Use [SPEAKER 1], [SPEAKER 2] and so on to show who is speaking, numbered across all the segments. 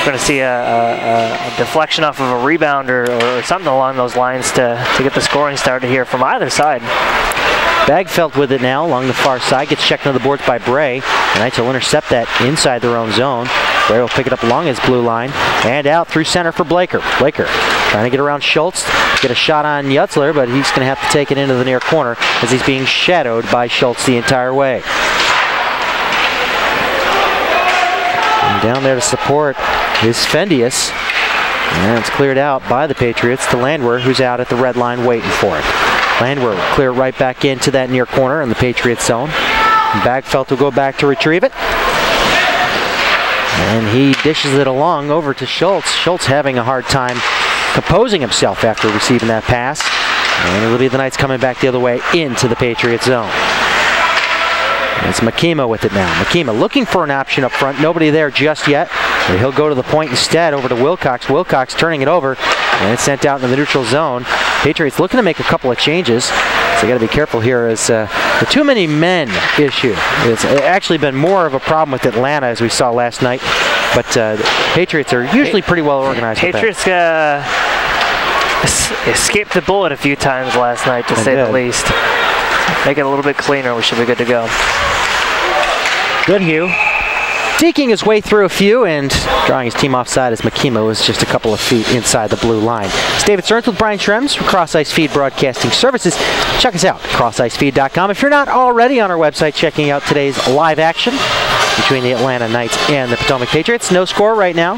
[SPEAKER 1] going to see a deflection off of a rebound or something along those lines to get the scoring started here from either side.
[SPEAKER 2] Bagfeld with it now along the far side. Gets checked into the boards by Bray. The Knights will intercept that inside their own zone. Bray will pick it up along his blue line. And out through center for Blaker. Blaker trying to get around Schultz. Get a shot on Yutzler, but he's going to have to take it into the near corner as he's being shadowed by Schultz the entire way. And down there to support is Fendius. And it's cleared out by the Patriots to Landwehr, who's out at the red line waiting for it. Landwehr will clear right back into that near corner in the Patriots zone. Bagfeld will go back to retrieve it. And he dishes it along over to Schultz. Schultz having a hard time composing himself after receiving that pass. And it'll be the Knights coming back the other way into the Patriots zone. It's Makima with it now. Makima looking for an option up front. Nobody there just yet. But he'll go to the point instead over to Wilcox. Wilcox turning it over. And it's sent out into the neutral zone. Patriots looking to make a couple of changes. So you got to be careful here as the too many men issue. It's actually been more of a problem with Atlanta as we saw last night. But Patriots are usually pretty well organized.
[SPEAKER 1] Patriots escaped the bullet a few times last night, to say the least. Make it a little bit cleaner. We should be good to go.
[SPEAKER 2] Goodhue seeking his way through a few and drawing his team offside as Makima was just a couple of feet inside the blue line. It's David Stearns with Brian Schrems from Cross Ice Feed Broadcasting Services. Check us out, crossicefeed.com. If you're not already on our website checking out today's live action between the Atlanta Knights and the Potomac Patriots. No score right now.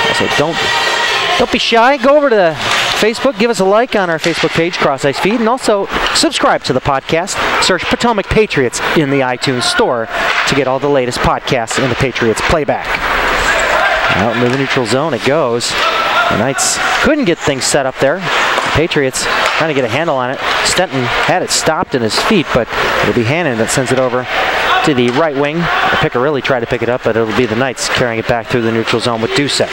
[SPEAKER 2] Also, don't be shy. Go over to Facebook, give us a like on our Facebook page, Cross Ice Feed, and also subscribe to the podcast. Search Potomac Patriots in the iTunes store to get all the latest podcasts in the Patriots playback. Out into the neutral zone it goes. The Knights couldn't get things set up there. The Patriots trying to get a handle on it. Stenton had it stopped in his feet, but it'll be Hannon that sends it over to the right wing. The picker really tried to pick it up, but it'll be the Knights carrying it back through the neutral zone with Dusek.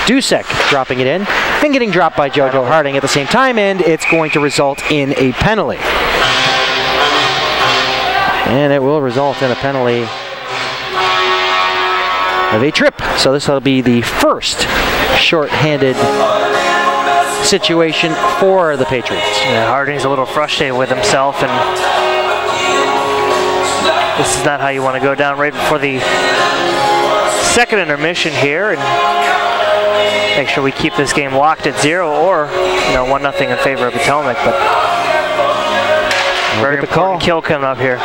[SPEAKER 2] Dusek dropping it in and getting dropped by JoJo Harding at the same time, and it's going to result in a penalty. And it will result in a penalty of a trip. So this will be the first short-handed situation for the Patriots.
[SPEAKER 1] Yeah, Harding's a little frustrated with himself, and this is not how you want to go down right before the second intermission here, and make sure we keep this game locked at 0 or 1-0 in favor of Potomac. But very important kill coming up here.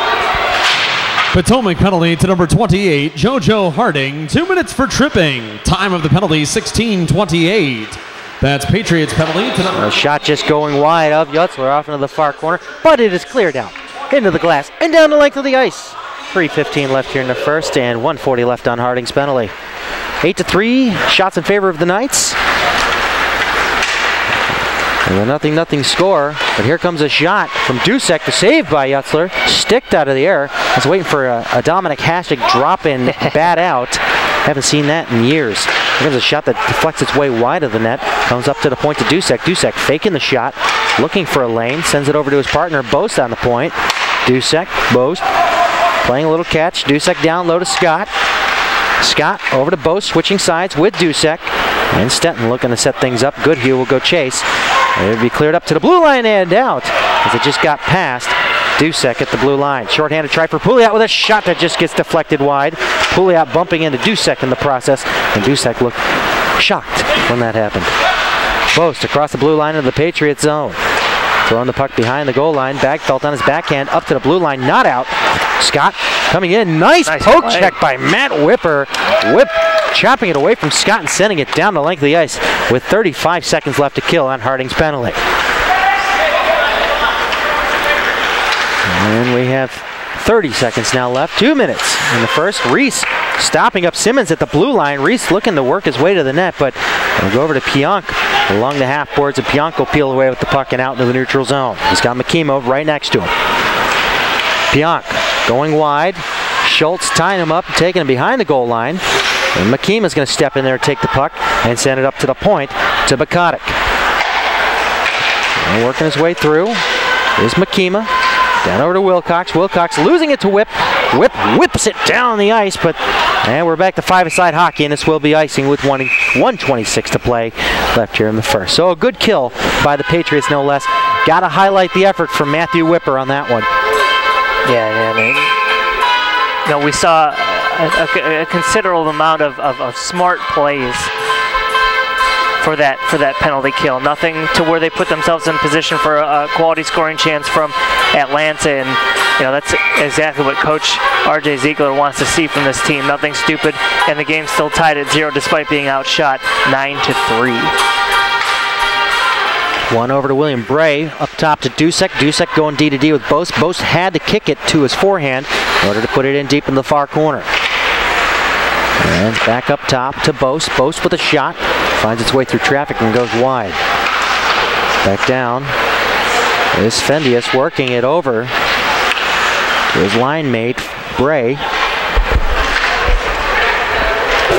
[SPEAKER 3] Potomac penalty to number 28, JoJo Harding. 2 minutes for tripping. Time of the penalty, 16:28. That's Patriots penalty to number...
[SPEAKER 2] A shot just going wide of Yutzler off into the far corner, but it is cleared out into the glass and down the length of the ice. 3:15 left here in the first and 1:40 left on Harding's penalty. 8-3, shots in favor of the Knights. And a 0-0 score, but here comes a shot from Dusek, the save by Yutzler, sticked out of the air. I was waiting for a Dominic Hasek drop in, bat out. Haven't seen that in years. Here comes a shot that deflects its way wide of the net, comes up to the point to Dusek. Dusek faking the shot, looking for a lane, sends it over to his partner, Bost on the point. Dusek, Bost, playing a little catch. Dusek down low to Scott. Scott over to Bost, switching sides with Dusek. And Stenton looking to set things up. Goodhue will go chase. It'll be cleared up to the blue line and out as it just got past Dusek at the blue line. Short-handed try for Pouliot with a shot that just gets deflected wide. Pouliot bumping into Dusek in the process, and Dusek looked shocked when that happened. Bost across the blue line of the Patriots zone. Throwing the puck behind the goal line. Bagfelt on his backhand up to the blue line, not out. Scott coming in. Nice poke play. Check by Matt Whipper. Whip chopping it away from Scott and sending it down the length of the ice with 35 seconds left to kill on Harding's penalty. And we have 30 seconds now left. 2 minutes in the first. Reese stopping up Simmons at the blue line. Reese looking to work his way to the net, but we'll go over to Pionk along the half boards, and Pionk will peel away with the puck and out into the neutral zone. He's got Makimo right next to him. Pionk going wide. Schultz tying him up, taking him behind the goal line. And Makima's going to step in there and take the puck and send it up to the point to Bakotic. And working his way through is Makima. Down over to Wilcox. Wilcox losing it to Whip. Whip whips it down the ice, but And we're back to five-a-side hockey, and this will be icing with 1:26 to play left here in the first. So a good kill by the Patriots, no less. Got to highlight the effort from Matthew Whipper on that one.
[SPEAKER 1] Yeah, I mean, you know, we saw a considerable amount of smart plays for that penalty kill. Nothing to where they put themselves in position for a quality scoring chance from Atlanta, and you know that's exactly what Coach R.J. Ziegler wants to see from this team. Nothing stupid, and the game's still tied at 0 despite being outshot 9-3.
[SPEAKER 2] One over to William Bray, up top to Dusek. Dusek going D-to-D with Bose. Bose had to kick it to his forehand in order to put it in deep in the far corner. And back up top to Bose. Bose with a shot. Finds its way through traffic and goes wide. Back down is Fendius working it over to his line mate, Bray.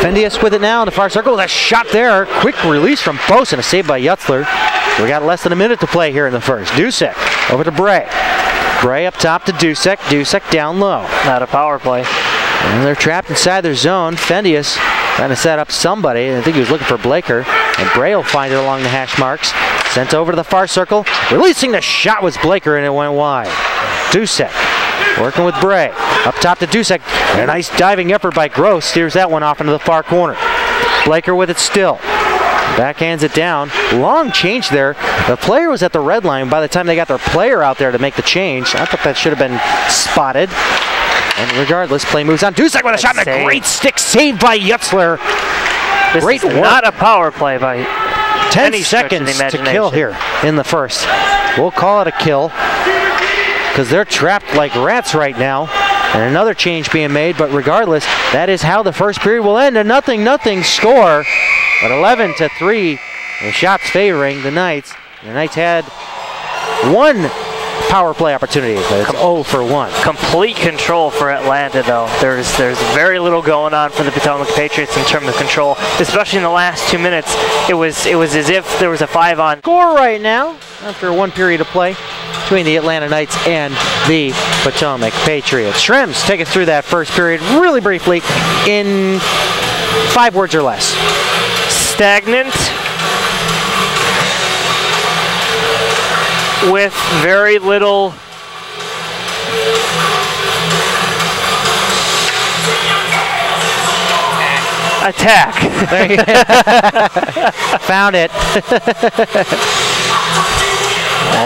[SPEAKER 2] Fendius with it now in the far circle. That shot there. Quick release from Bose and a save by Yutzler. We got less than a minute to play here in the first. Dusek over to Bray. Bray up top to Dusek. Dusek down low.
[SPEAKER 1] Not a power play.
[SPEAKER 2] And they're trapped inside their zone. Fendius trying to set up somebody. I think he was looking for Blaker. And Bray will find it along the hash marks. Sent over to the far circle. Releasing the shot was Blaker, and it went wide. Dusek working with Bray. Up top to Dusek. And a nice diving effort by Gross. Steers that one off into the far corner. Blaker with it still. Backhands it down. Long change there. The player was at the red line by the time they got their player out there to make the change. I thought that should have been spotted. And regardless, play moves on. Dusek with a shot and a great stick save by Yutzler.
[SPEAKER 1] This
[SPEAKER 2] great
[SPEAKER 1] is
[SPEAKER 2] work.
[SPEAKER 1] not a power play by
[SPEAKER 2] 10 seconds to kill here in the first. We'll call it a kill because they're trapped like rats right now. And another change being made, but regardless, that is how the first period will end. A 0-0 score, but 11-3. The shots favoring the Knights. The Knights had one power play opportunity, but it's 0 for 1.
[SPEAKER 1] Complete control for Atlanta, though. There's very little going on for the Potomac Patriots in terms of control, especially in the last 2 minutes. It was as if there was a 5-on
[SPEAKER 2] score right now after one period of play between the Atlanta Knights and the Potomac Patriots. Shrems take us through that first period really briefly in 5 words or less.
[SPEAKER 1] Stagnant, with very little attack.
[SPEAKER 2] There you go. Found it.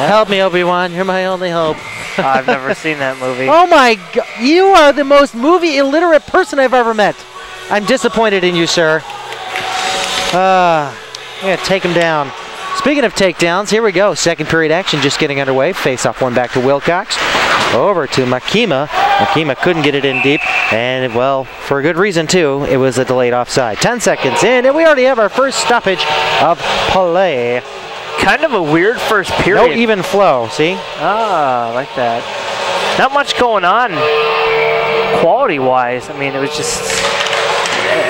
[SPEAKER 2] Help me, Obi-Wan. You're my only hope.
[SPEAKER 1] I've never seen that movie.
[SPEAKER 2] Oh my God. You are the most movie illiterate person I've ever met. I'm disappointed in you, sir. I'm going to take him down. Speaking of takedowns, here we go. Second period action just getting underway. Face-off one back to Wilcox. Over to Makima. Makima couldn't get it in deep. And, well, for a good reason, too. It was a delayed offside. 10 seconds in, and we already have our first stoppage of play.
[SPEAKER 1] Kind of a weird first period.
[SPEAKER 2] No even flow, see?
[SPEAKER 1] Ah, I like that. Not much going on quality-wise. I mean, it was just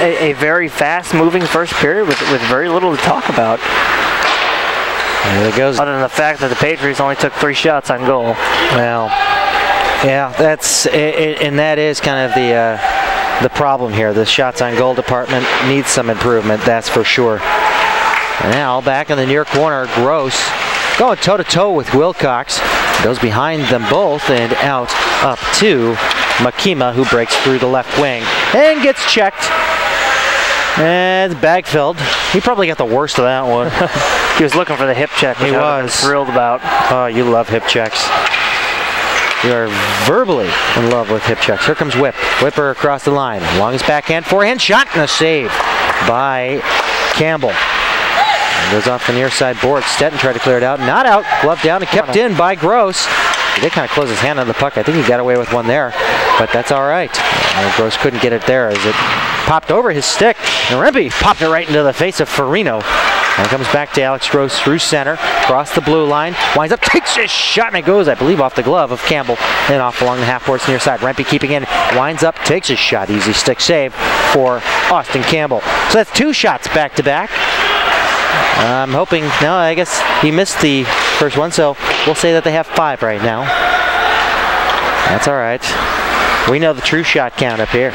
[SPEAKER 1] a very fast-moving first period with very little to talk about.
[SPEAKER 2] There it goes.
[SPEAKER 1] Other than the fact that the Patriots only took 3 shots on goal.
[SPEAKER 2] Well, yeah, that's it, and that is kind of the problem here. The shots on goal department needs some improvement, that's for sure. Now back in the near corner, Gross going toe-to-toe with Wilcox. Goes behind them both and out up to Makima, who breaks through the left wing and gets checked. And bag filled. He probably got the worst of that one.
[SPEAKER 1] He was looking for the hip check, which I was thrilled about.
[SPEAKER 2] Oh, you love hip checks. You are verbally in love with hip checks. Here comes Whip. Whipper across the line. Long his backhand, forehand shot, and a save by Campbell. And goes off the near side board. Stetton tried to clear it out. Not out. Glove down and kept in by Gross. He did kind of close his hand on the puck. I think he got away with one there, but that's all right. Gross couldn't get it there as it popped over his stick. And Rempe popped it right into the face of Farino. And it comes back to Alex Gross through center, across the blue line, winds up, takes his shot, and it goes, I believe, off the glove of Campbell and off along the half-boards near side. Rempe keeping in, winds up, takes his shot. Easy stick save for Austin Campbell. So that's 2 shots back-to-back. I'm hoping, no, I guess he missed the first one, so we'll say that they have 5 right now. That's all right. We know the true shot count up here.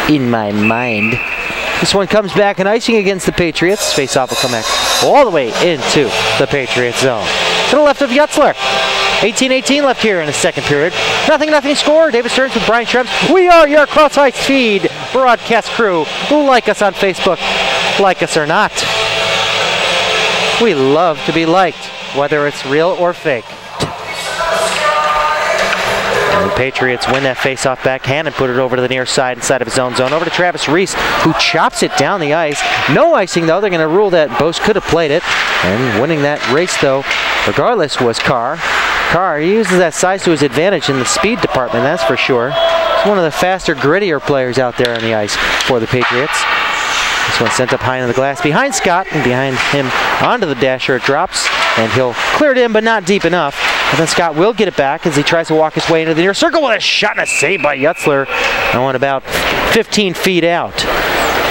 [SPEAKER 2] in my mind. This one comes back and icing against the Patriots. Face-off will come back all the way into the Patriots zone. To the left of Yutzler. 18-18 left here in the second period. Nothing score. David Stearns with Brian Shrebs. We are your cross-ice feed broadcast crew. Like us on Facebook. Like us or not. We love to be liked, whether it's real or fake. And the Patriots win that face-off backhand and put it over to the near side inside of his own zone. Over to Travis Reese, who chops it down the ice. No icing, though. They're going to rule that Bose could have played it. And winning that race, though, regardless, was Carr. Carr, he uses that size to his advantage in the speed department, that's for sure. He's one of the faster, grittier players out there on the ice for the Patriots. This one sent up high into the glass behind Scott, and behind him onto the dasher it drops, and he'll clear it in, but not deep enough. And then Scott will get it back as he tries to walk his way into the near circle with a shot and a save by Yutzler. And went about 15 feet out.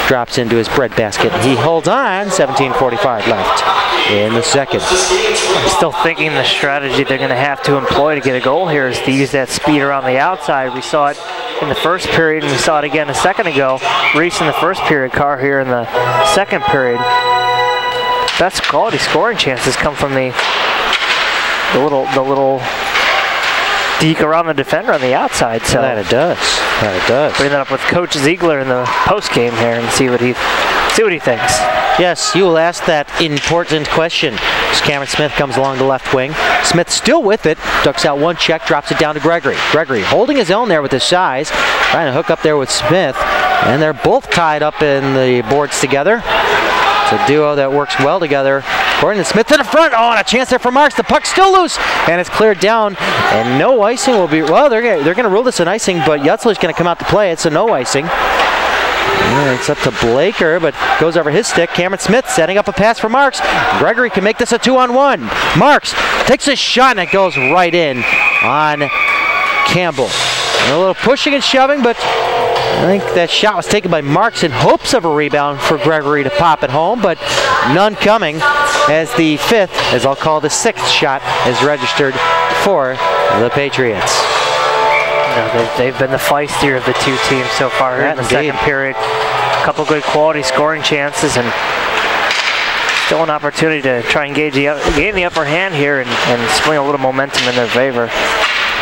[SPEAKER 2] Drops into his breadbasket. He holds on, 17:45 left in the second.
[SPEAKER 1] I'm still thinking the strategy they're going to have to employ to get a goal here is to use that speed around the outside. We saw it in the first period, and we saw it again a second ago. Reese in the first period, Carr here in the second period. Best quality scoring chances come from the little deke around the defender on the outside. So
[SPEAKER 2] that it does. That it does.
[SPEAKER 1] Bring that up with Coach Ziegler in the post game here and see what he thinks.
[SPEAKER 2] Yes, you will ask that important question. As Cameron Smith comes along the left wing. Smith still with it, ducks out one check, drops it down to Gregory. Gregory holding his own there with his size, trying to hook up there with Smith, and they're both tied up in the boards together. It's a duo that works well together. According to Smith to the front. Oh, and a chance there for Marks. The puck's still loose, and it's cleared down. And no icing will be. Well, they're going to rule this an icing, but Yutzler's going to come out to play it, so no icing. And it's up to Blaker, but goes over his stick. Cameron Smith setting up a pass for Marks. Gregory can make this a 2-on-1. Marks takes a shot, and it goes right in on Campbell. And a little pushing and shoving, but I think that shot was taken by Marks in hopes of a rebound for Gregory to pop it home, but none coming as the fifth, as I'll call the sixth shot, is registered for the Patriots.
[SPEAKER 1] They've been the feistier of the two teams so far here in the second period. A couple good quality scoring chances and still an opportunity to try and gain the upper hand here and swing a little momentum in their favor.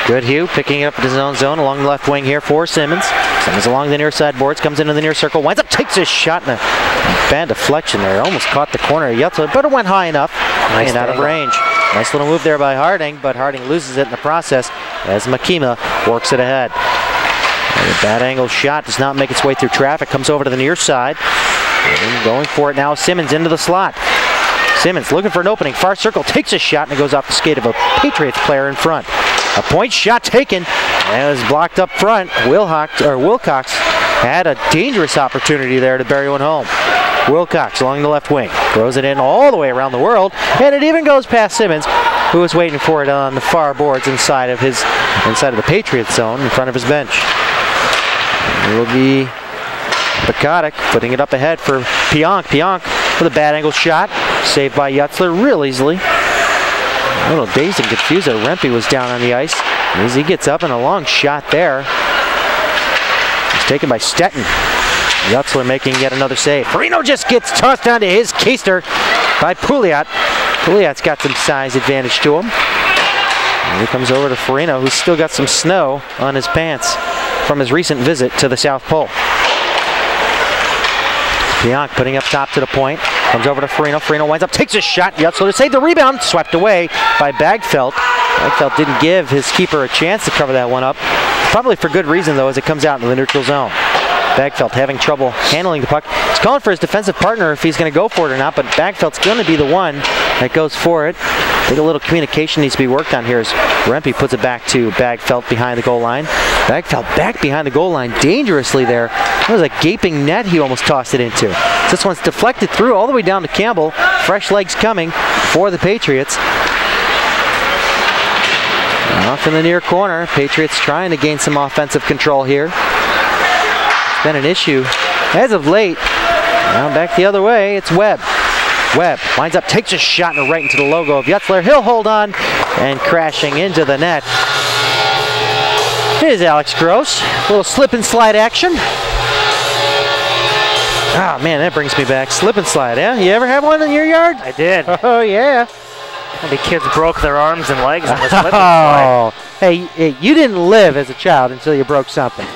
[SPEAKER 2] Good Hugh picking it up in his own zone along the left wing here for Simmons. Simmons along the near side boards, comes into the near circle, winds up, takes his shot, and a bad deflection there. Almost caught the corner of Yutzler, but it went high enough and out of range. Nice little move there by Harding, but Harding loses it in the process as Makima works it ahead. And a bad angle shot does not make its way through traffic, comes over to the near side. And going for it now, Simmons into the slot. Simmons looking for an opening, far circle, takes a shot, and it goes off the skate of a Patriots player in front. A point shot taken, and it was blocked up front. Wilcox had a dangerous opportunity there to bury one home. Wilcox along the left wing, throws it in all the way around the world, and it even goes past Simmons, who was waiting for it on the far boards inside of the Patriots zone in front of his bench. It will be Pekotic putting it up ahead for Pionk. Pionk with a bad angle shot, saved by Yutzler real easily. A little dazed and confused that Rempe was down on the ice. As he gets up and a long shot there. It's taken by Stetton. Yutzler making yet another save. Perino just gets tossed onto his keister by Pouliot. Pouliot's got some size advantage to him. And he comes over to Perino, who's still got some snow on his pants from his recent visit to the South Pole. Pionk putting up top to the point. Comes over to Farino. Farino winds up, takes a shot. Yutzler to save the rebound. Swept away by Bagfeld. Bagfeld didn't give his keeper a chance to cover that one up. Probably for good reason, though, as it comes out in the neutral zone. Bagfeld having trouble handling the puck. He's calling for his defensive partner if he's going to go for it or not, but Bagfeld's going to be the one that goes for it. I think a little communication needs to be worked on here as Rempe puts it back to Bagfeld behind the goal line. Bagfeld back behind the goal line dangerously there. That was a gaping net he almost tossed it into. This one's deflected through all the way down to Campbell. Fresh legs coming for the Patriots. Off in the near corner. Patriots trying to gain some offensive control here. It's been an issue as of late. Now back the other way, it's Webb. Webb winds up, takes a shot and right into the logo of Yutzler. He'll hold on, and crashing into the net is Alex Gross. A little slip and slide action. Oh, man, that brings me back. Slip and slide, yeah? You ever have one in your yard?
[SPEAKER 1] I did.
[SPEAKER 2] Oh, yeah.
[SPEAKER 1] And the kids broke their arms and legs on the slip and slide.
[SPEAKER 2] Oh, hey, you didn't live as a child until you broke something.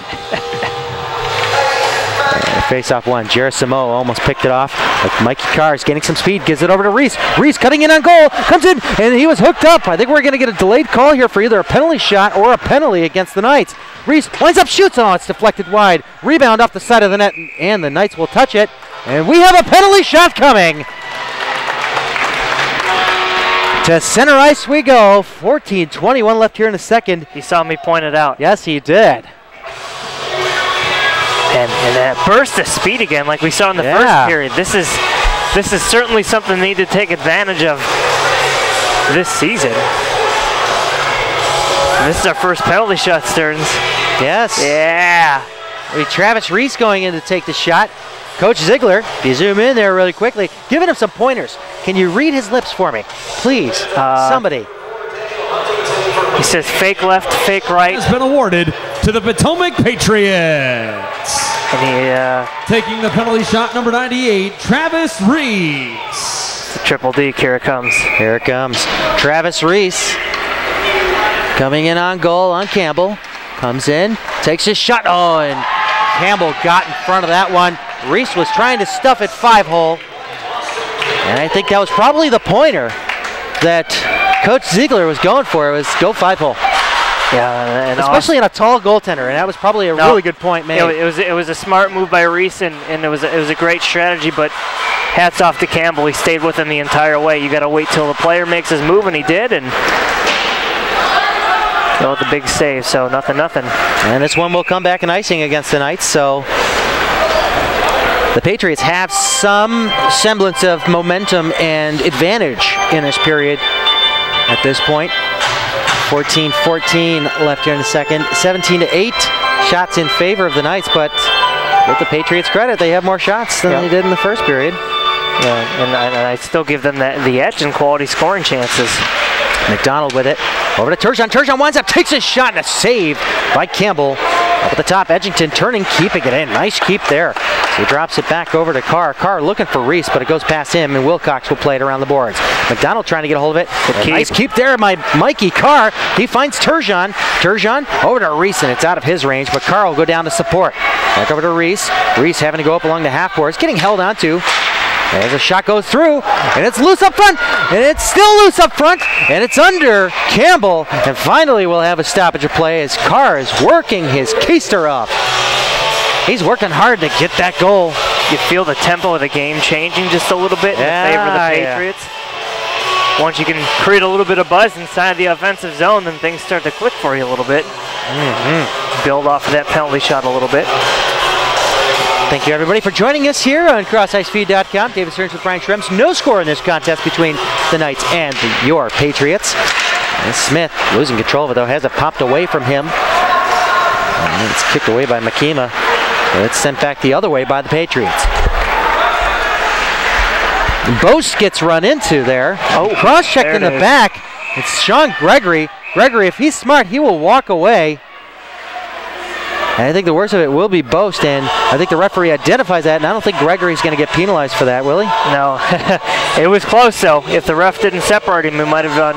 [SPEAKER 2] Face off one. Gersimo almost picked it off. Like Mikey Carr is getting some speed, gives it over to Reese. Reese cutting in on goal, comes in, and he was hooked up. I think we're going to get a delayed call here for either a penalty shot or a penalty against the Knights. Reese winds up, shoots. Oh, it's deflected wide. Rebound off the side of the net, and the Knights will touch it. And we have a penalty shot coming. To center ice we go. 14:21 left here in the second.
[SPEAKER 1] He saw me point it out.
[SPEAKER 2] Yes, he did.
[SPEAKER 1] And that burst of speed again, like we saw in the first period. This is certainly something they need to take advantage of this season. And this is our first penalty shot, Stearns.
[SPEAKER 2] Yes.
[SPEAKER 1] Yeah.
[SPEAKER 2] Travis Reese going in to take the shot. Coach Ziegler, if you zoom in there really quickly, giving him some pointers. Can you read his lips for me? Please, somebody.
[SPEAKER 1] He says fake left, fake right.
[SPEAKER 3] Has been awarded to the Potomac Patriots.
[SPEAKER 1] And he,
[SPEAKER 3] taking the penalty shot, number 98, Travis Reese.
[SPEAKER 1] The triple D, here it comes.
[SPEAKER 2] Here it comes. Travis Reese coming in on goal on Campbell. Comes in, takes his shot. Oh, and Campbell got in front of that one. Reese was trying to stuff it 5-hole. And I think that was probably the pointer that Coach Ziegler was going for. It was go 5-hole.
[SPEAKER 1] Yeah, and
[SPEAKER 2] especially in a tall goaltender, and that was probably a really good point made.
[SPEAKER 1] It was a smart move by Reese, and it was a great strategy. But hats off to Campbell. He stayed with him the entire way. You got to wait till the player makes his move, and he did, and go with the big save. So nothing.
[SPEAKER 2] And this one will come back in icing against the Knights. So the Patriots have some semblance of momentum and advantage in this period at this point. 14-14 left here in the second. 17-8 shots in favor of the Knights, but with the Patriots' credit, they have more shots than they did in the first period.
[SPEAKER 1] Yeah, and I still give them the edge in quality scoring chances.
[SPEAKER 2] McDonald with it. Over to Turgeon. Turgeon winds up, takes a shot, and a save by Campbell. Up at the top, Edgington turning, keeping it in. Nice keep there. So he drops it back over to Carr. Carr looking for Reese, but it goes past him, and Wilcox will play it around the boards. McDonald trying to get a hold of it. Nice keep there by Mikey Carr. He finds Turgeon. Turgeon over to Reese, and it's out of his range, but Carr will go down to support. Back over to Reese. Reese having to go up along the half boards, getting held onto. As a shot goes through, and it's loose up front, and it's still loose up front, and it's under Campbell, and finally we'll have a stoppage of play as Carr is working his keister off. He's working hard to get that goal.
[SPEAKER 1] You feel the tempo of the game changing just a little bit in favor of the Patriots. Once you can create a little bit of buzz inside the offensive zone, then things start to click for you a little bit. Build off of that penalty shot a little bit.
[SPEAKER 2] Thank you, everybody, for joining us here on CrossIceFeed.com. David Stearns with Brian Schrems. No score in this contest between the Knights and your Patriots. And Smith losing control of it, though, has it popped away from him. And it's kicked away by Makima. And it's sent back the other way by the Patriots. Bose gets run into there. Oh, cross-check in the back. It's Sean Gregory. Gregory, if he's smart, he will walk away. And I think the worst of it will be Boast, and I think the referee identifies that, and I don't think Gregory's going to get penalized for that, will he?
[SPEAKER 1] No. It was close, though. If the ref didn't separate him, we might have done...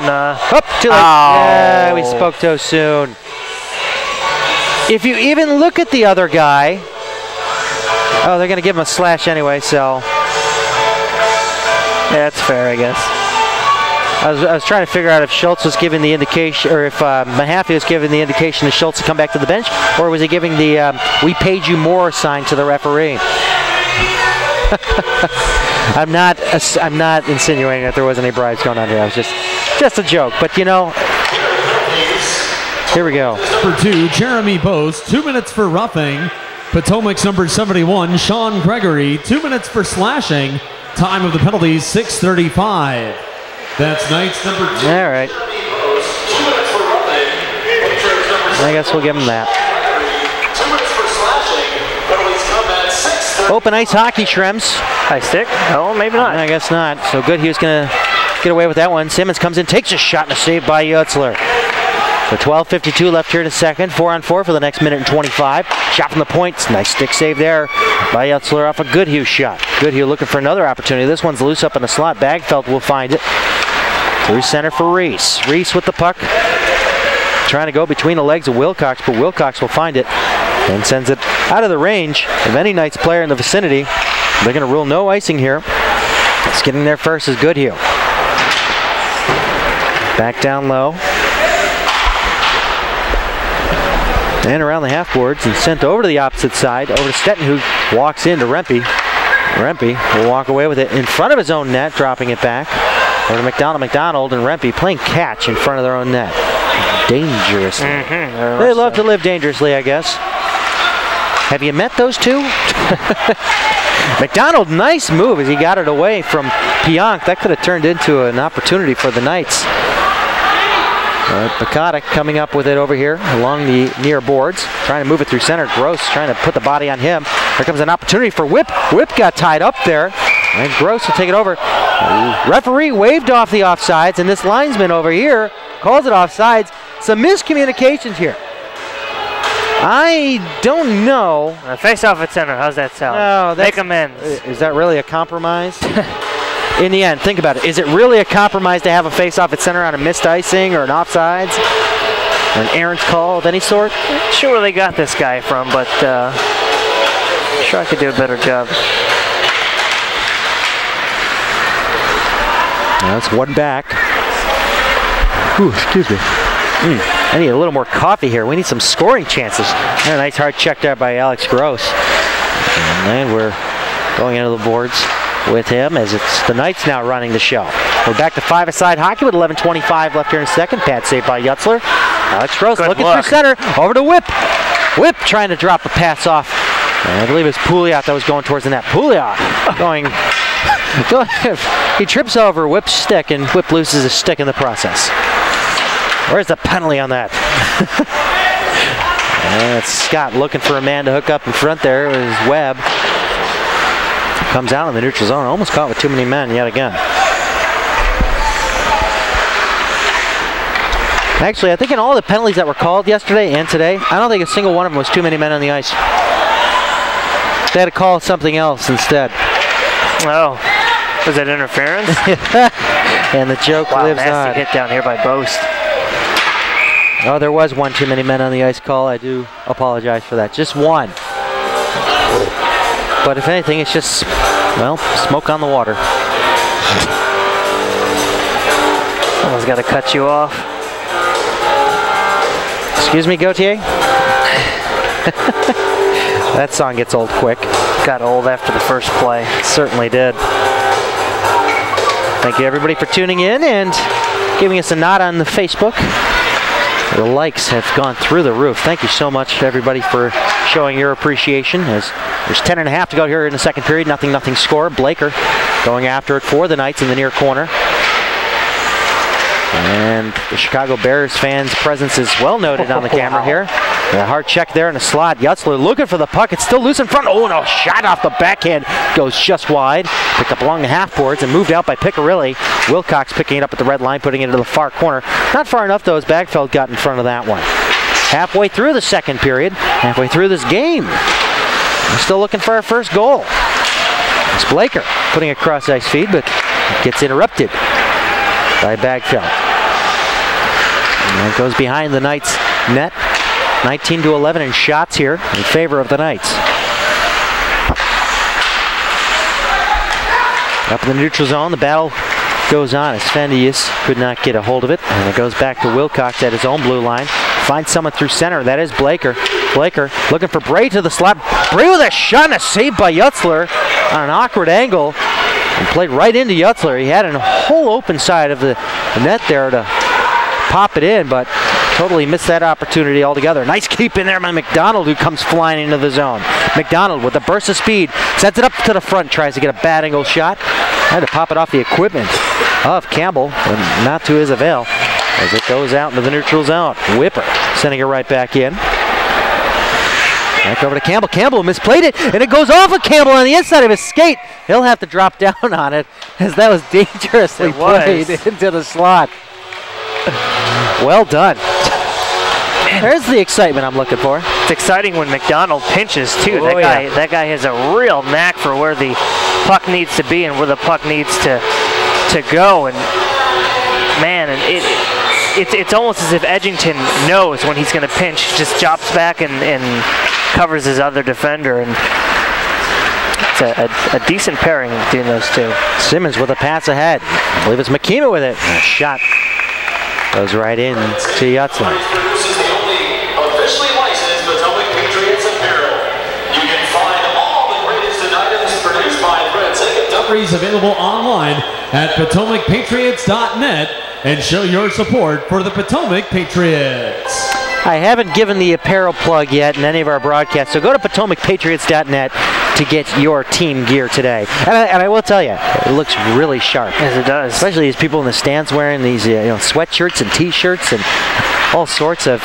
[SPEAKER 2] too late. Yeah, we spoke too soon. If you even look at the other guy... Oh, they're going to give him a slash anyway, so...
[SPEAKER 1] Yeah, that's fair, I guess.
[SPEAKER 2] I was trying to figure out if Schultz was giving the indication, or if Mahaffey was giving the indication to Schultz to come back to the bench, or was he giving the "we paid you more" sign to the referee? I'm not insinuating that there wasn't any bribes going on here. It was just a joke. But you know, here we go.
[SPEAKER 3] Number 2, Jeremy Bose, 2 minutes for roughing. Potomac's number 71, Sean Gregory, 2 minutes for slashing. Time of the penalties, 6:35. That's Knights number 2.
[SPEAKER 2] All right. I guess we'll give him that. Open ice hockey, Schrems.
[SPEAKER 1] High stick? Oh, maybe not.
[SPEAKER 2] I guess not. So good, he was going to get away with that one. Simmons comes in, takes a shot, and a save by Yutzler. So 12:52 left here in a second. 4-on-4 for the next minute and 25. Shot from the point. Nice stick save there by Yutzler off a Goodhue shot. Goodhue looking for another opportunity. This one's loose up in the slot. Bagfeld will find it. Through center for Reese. Reese with the puck. Trying to go between the legs of Wilcox, but Wilcox will find it and sends it out of the range of any Knights player in the vicinity. They're going to rule no icing here. It's getting there first is Goodhue. Back down low. And around the half boards and sent over to the opposite side, over to Stetton, who walks into Rempe. Rempe will walk away with it in front of his own net, dropping it back. Over to McDonald. McDonald and Rempe playing catch in front of their own net. Dangerously. They love to live dangerously, I guess. Have you met those two? McDonald, nice move as he got it away from Pionk. That could have turned into an opportunity for the Knights. Pekota coming up with it over here along the near boards. Trying to move it through center. Gross trying to put the body on him. Here comes an opportunity for Whip. Whip got tied up there. And Gross will take it over. Referee waved off the offsides, and this linesman over here calls it offsides. Some miscommunications here. I don't know.
[SPEAKER 1] Face off at center. How's that sound?
[SPEAKER 2] No,
[SPEAKER 1] make amends.
[SPEAKER 2] Is that really a compromise? In the end, think about it. Is it really a compromise to have a face-off at center on a missed icing or an offsides? Or an errant call of any sort?
[SPEAKER 1] Not sure where they got this guy from, but sure I could do a better job.
[SPEAKER 2] Now that's one back. Ooh, excuse me. I need a little more coffee here. We need some scoring chances. And a nice hard check there by Alex Gross. And then we're going into the boards with him as it's the Knights now running the show. We're back to five-a-side hockey with 11:25 left here in the second. Pad save by Yutzler. Alex Gross looking through center. Over to Whip. Whip trying to drop a pass off. And I believe it's Pouliot that was going towards the net. Pouliot going. He trips over Whip's stick and Whip loses his stick in the process. Where's the penalty on that? And it's Scott looking for a man to hook up in front there. It was Webb. Comes out in the neutral zone. Almost caught with too many men yet again. Actually, I think in all the penalties that were called yesterday and today, I don't think a single one of them was too many men on the ice. They had to call something else instead.
[SPEAKER 1] Oh, was that interference?
[SPEAKER 2] And the joke lives on.
[SPEAKER 1] Nasty hit down here by Boast.
[SPEAKER 2] Oh, there was one too many men on the ice call. I do apologize for that. Just one. But if anything, it's just, well, smoke on the water.
[SPEAKER 1] Someone's got to cut you off.
[SPEAKER 2] Excuse me, Gautier? That song gets old quick.
[SPEAKER 1] Got old after the first play.
[SPEAKER 2] Certainly did. Thank you, everybody, for tuning in and giving us a nod on the Facebook. The likes have gone through the roof. Thank you so much to everybody for showing your appreciation. As there's 10.5 to go here in the second period. Nothing score. Blaker going after it for the Knights in the near corner. And the Chicago Bears fans' presence is well noted on the camera here. A hard check there in the slot. Yutzler looking for the puck. It's still loose in front. Oh, no, shot off the backhand. Goes just wide. Picked up along the half boards and moved out by Piccirilli. Wilcox picking it up at the red line, putting it into the far corner. Not far enough, though, as Bagfeld got in front of that one. Halfway through the second period, halfway through this game. We're still looking for our first goal. It's Blaker putting a cross ice feed, but it gets interrupted by Bagfeld. And it goes behind the Knights' net. 19-11 in shots here in favor of the Knights. Up in the neutral zone, the battle goes on as Fendius could not get a hold of it. And it goes back to Wilcox at his own blue line. Finds someone through center. That is Blaker. Blaker looking for Bray to the slot. Bray with a shot and a save by Yutzler on an awkward angle. And played right into Yutzler. He had a whole open side of the net there to pop it in, but totally missed that opportunity altogether. Nice keep in there by McDonald, who comes flying into the zone. McDonald with a burst of speed, sets it up to the front, tries to get a bad angle shot. Had to pop it off the equipment of Campbell, but not to his avail as it goes out into the neutral zone. Whipper sending it right back in. Back over to Campbell. Campbell misplayed it, and it goes off of Campbell on the inside of his skate. He'll have to drop down on it, as that was dangerously played into the slot. Well done. There's the excitement I'm looking for.
[SPEAKER 1] exciting when McDonald pinches too.
[SPEAKER 2] Oh,
[SPEAKER 1] That guy has a real knack for where the puck needs to be and where the puck needs to go. And man, and it's almost as if Edgington knows when he's going to pinch. He just drops back and covers his other defender. And it's a decent pairing between those two.
[SPEAKER 2] Simmons with a pass ahead. I believe it's Makima with it. And a shot goes right in to Yutzler.
[SPEAKER 4] This is the only officially licensed Potomac Patriots apparel. You can find all the greatest items produced by Fred
[SPEAKER 3] Deliveries available online at PotomacPatriots.net and show your support for the Potomac Patriots.
[SPEAKER 2] I haven't given the apparel plug yet in any of our broadcasts, so go to PotomacPatriots.net to get your team gear today. And I will tell you, it looks really sharp.
[SPEAKER 1] Yes, it does.
[SPEAKER 2] Especially these people in the stands wearing these sweatshirts and T-shirts and all sorts of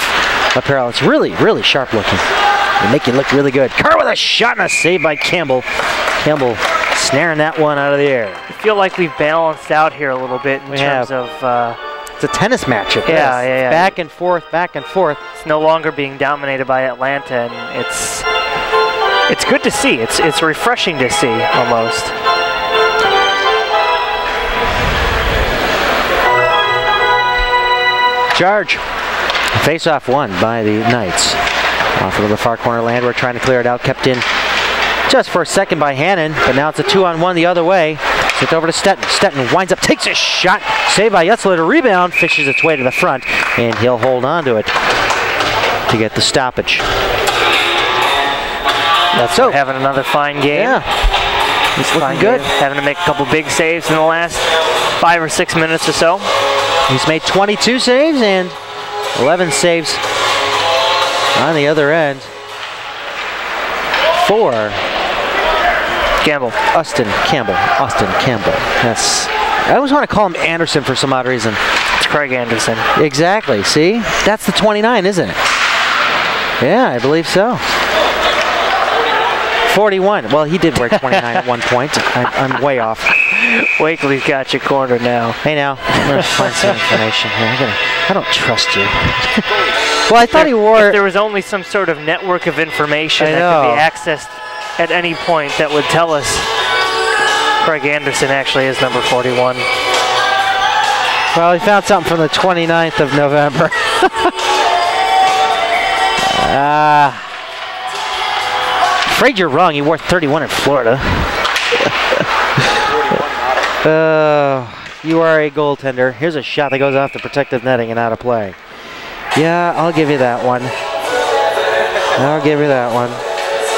[SPEAKER 2] apparel. It's really, really sharp looking. They make you look really good. Carr with a shot and a save by Campbell. Campbell snaring that one out of the air.
[SPEAKER 1] I feel like we've balanced out here a little bit in terms of...
[SPEAKER 2] it's a tennis match.
[SPEAKER 1] Yeah.
[SPEAKER 2] Back and forth, back and forth.
[SPEAKER 1] It's no longer being dominated by Atlanta, and it's good to see. It's refreshing to see, almost.
[SPEAKER 3] Charge.
[SPEAKER 2] Face-off won by the Knights. Off of the far corner land, we're trying to clear it out. Kept in just for a second by Hannon, but now it's a 2-on-1 the other way. It's over to Stetton. Stetton winds up, takes a shot. Saved by Yutzler to rebound, fishes its way to the front, and he'll hold on to it to get the stoppage.
[SPEAKER 1] That's having another fine game.
[SPEAKER 2] Yeah,
[SPEAKER 1] he's
[SPEAKER 2] looking good.
[SPEAKER 1] Having to make a couple big saves in the last 5 or 6 minutes or so.
[SPEAKER 2] He's made 22 saves and 11 saves on the other end for Austin Campbell. Yes. I always want to call him Anderson for some odd reason.
[SPEAKER 1] It's Craig Anderson.
[SPEAKER 2] Exactly. See? That's the 29, isn't it? Yeah, I believe so. 41. Well, he did wear 29 at one point. I'm way off.
[SPEAKER 1] Wakely's got you cornered now.
[SPEAKER 2] Hey now, I'm going to find some information here. I don't trust you. Well, I thought he wore...
[SPEAKER 1] If there was only some sort of network of information that could be accessed at any point that would tell us Craig Anderson actually is number 41.
[SPEAKER 2] Well, he found something from the 29th of November. Afraid you're wrong. He wore 31 in Florida. You are a goaltender. Here's a shot that goes off the protective netting and out of play. Yeah, I'll give you that one.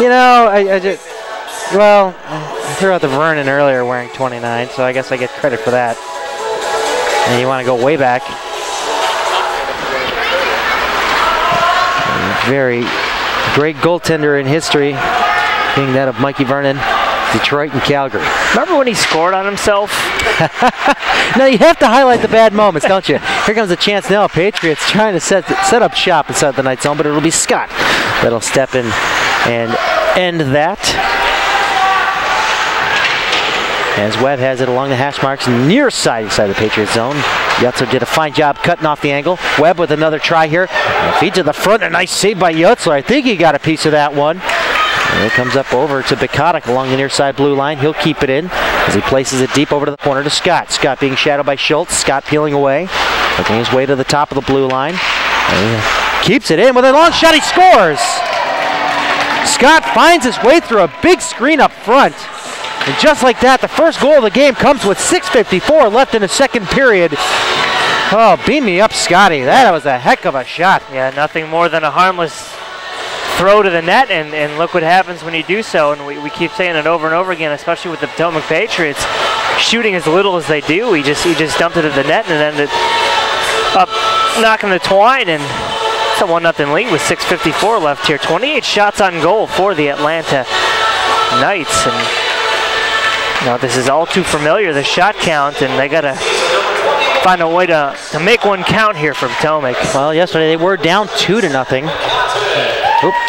[SPEAKER 2] You know, I threw out the Vernon earlier wearing 29, so I guess I get credit for that. And you want to go way back. Very great goaltender in history, being that of Mikey Vernon, Detroit and Calgary.
[SPEAKER 1] Remember when he scored on himself?
[SPEAKER 2] No, you have to highlight the bad moments, don't you? Here comes a chance now. Patriots trying to set up shop inside the Knights zone, but it'll be Scott that'll step in and end that. As Webb has it along the hash marks near side inside the Patriots zone. Yutzler did a fine job cutting off the angle. Webb with another try here. Feed to the front, a nice save by Yutzler. I think he got a piece of that one. And it comes up over to Bikotic along the near side blue line. He'll keep it in as he places it deep over to the corner to Scott. Scott being shadowed by Schultz. Scott peeling away, making his way to the top of the blue line. And keeps it in with a long shot. He scores! Scott finds his way through a big screen up front. And just like that, the first goal of the game comes with 6:54 left in the second period. Oh, beam me up, Scotty. That was a heck of a shot.
[SPEAKER 1] Yeah, nothing more than a harmless throw to the net, and look what happens when you do so. And we keep saying it over and over again, especially with the Potomac Patriots shooting as little as they do. He just dumped it at the net and ended up knocking the twine, and it's a 1-0 lead with 6:54 left here. 28 shots on goal for the Atlanta Knights, and this is all too familiar, the shot count, and they got to find a way to make one count here for Potomac.
[SPEAKER 2] Well, yesterday they were down 2-0.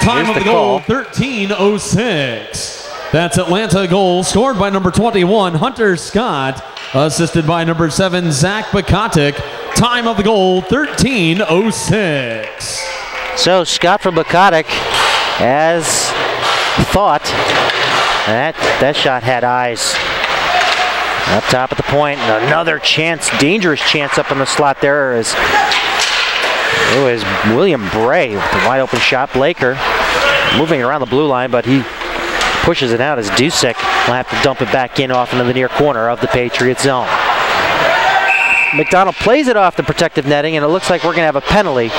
[SPEAKER 3] Time of the goal, 13:06. That's Atlanta goal scored by number 21, Hunter Scott, assisted by number 7, Zach Bikotic. Time of the goal, 13:06.
[SPEAKER 2] So Scott from Bikotic as thought. That shot had eyes. Up top at the point, and another chance, dangerous chance up in the slot there is it was William Bray with the wide open shot. Blaker moving around the blue line, but he pushes it out as Dusek will have to dump it back in off into the near corner of the Patriot zone. McDonald plays it off the protective netting, and it looks like we're going to have a penalty.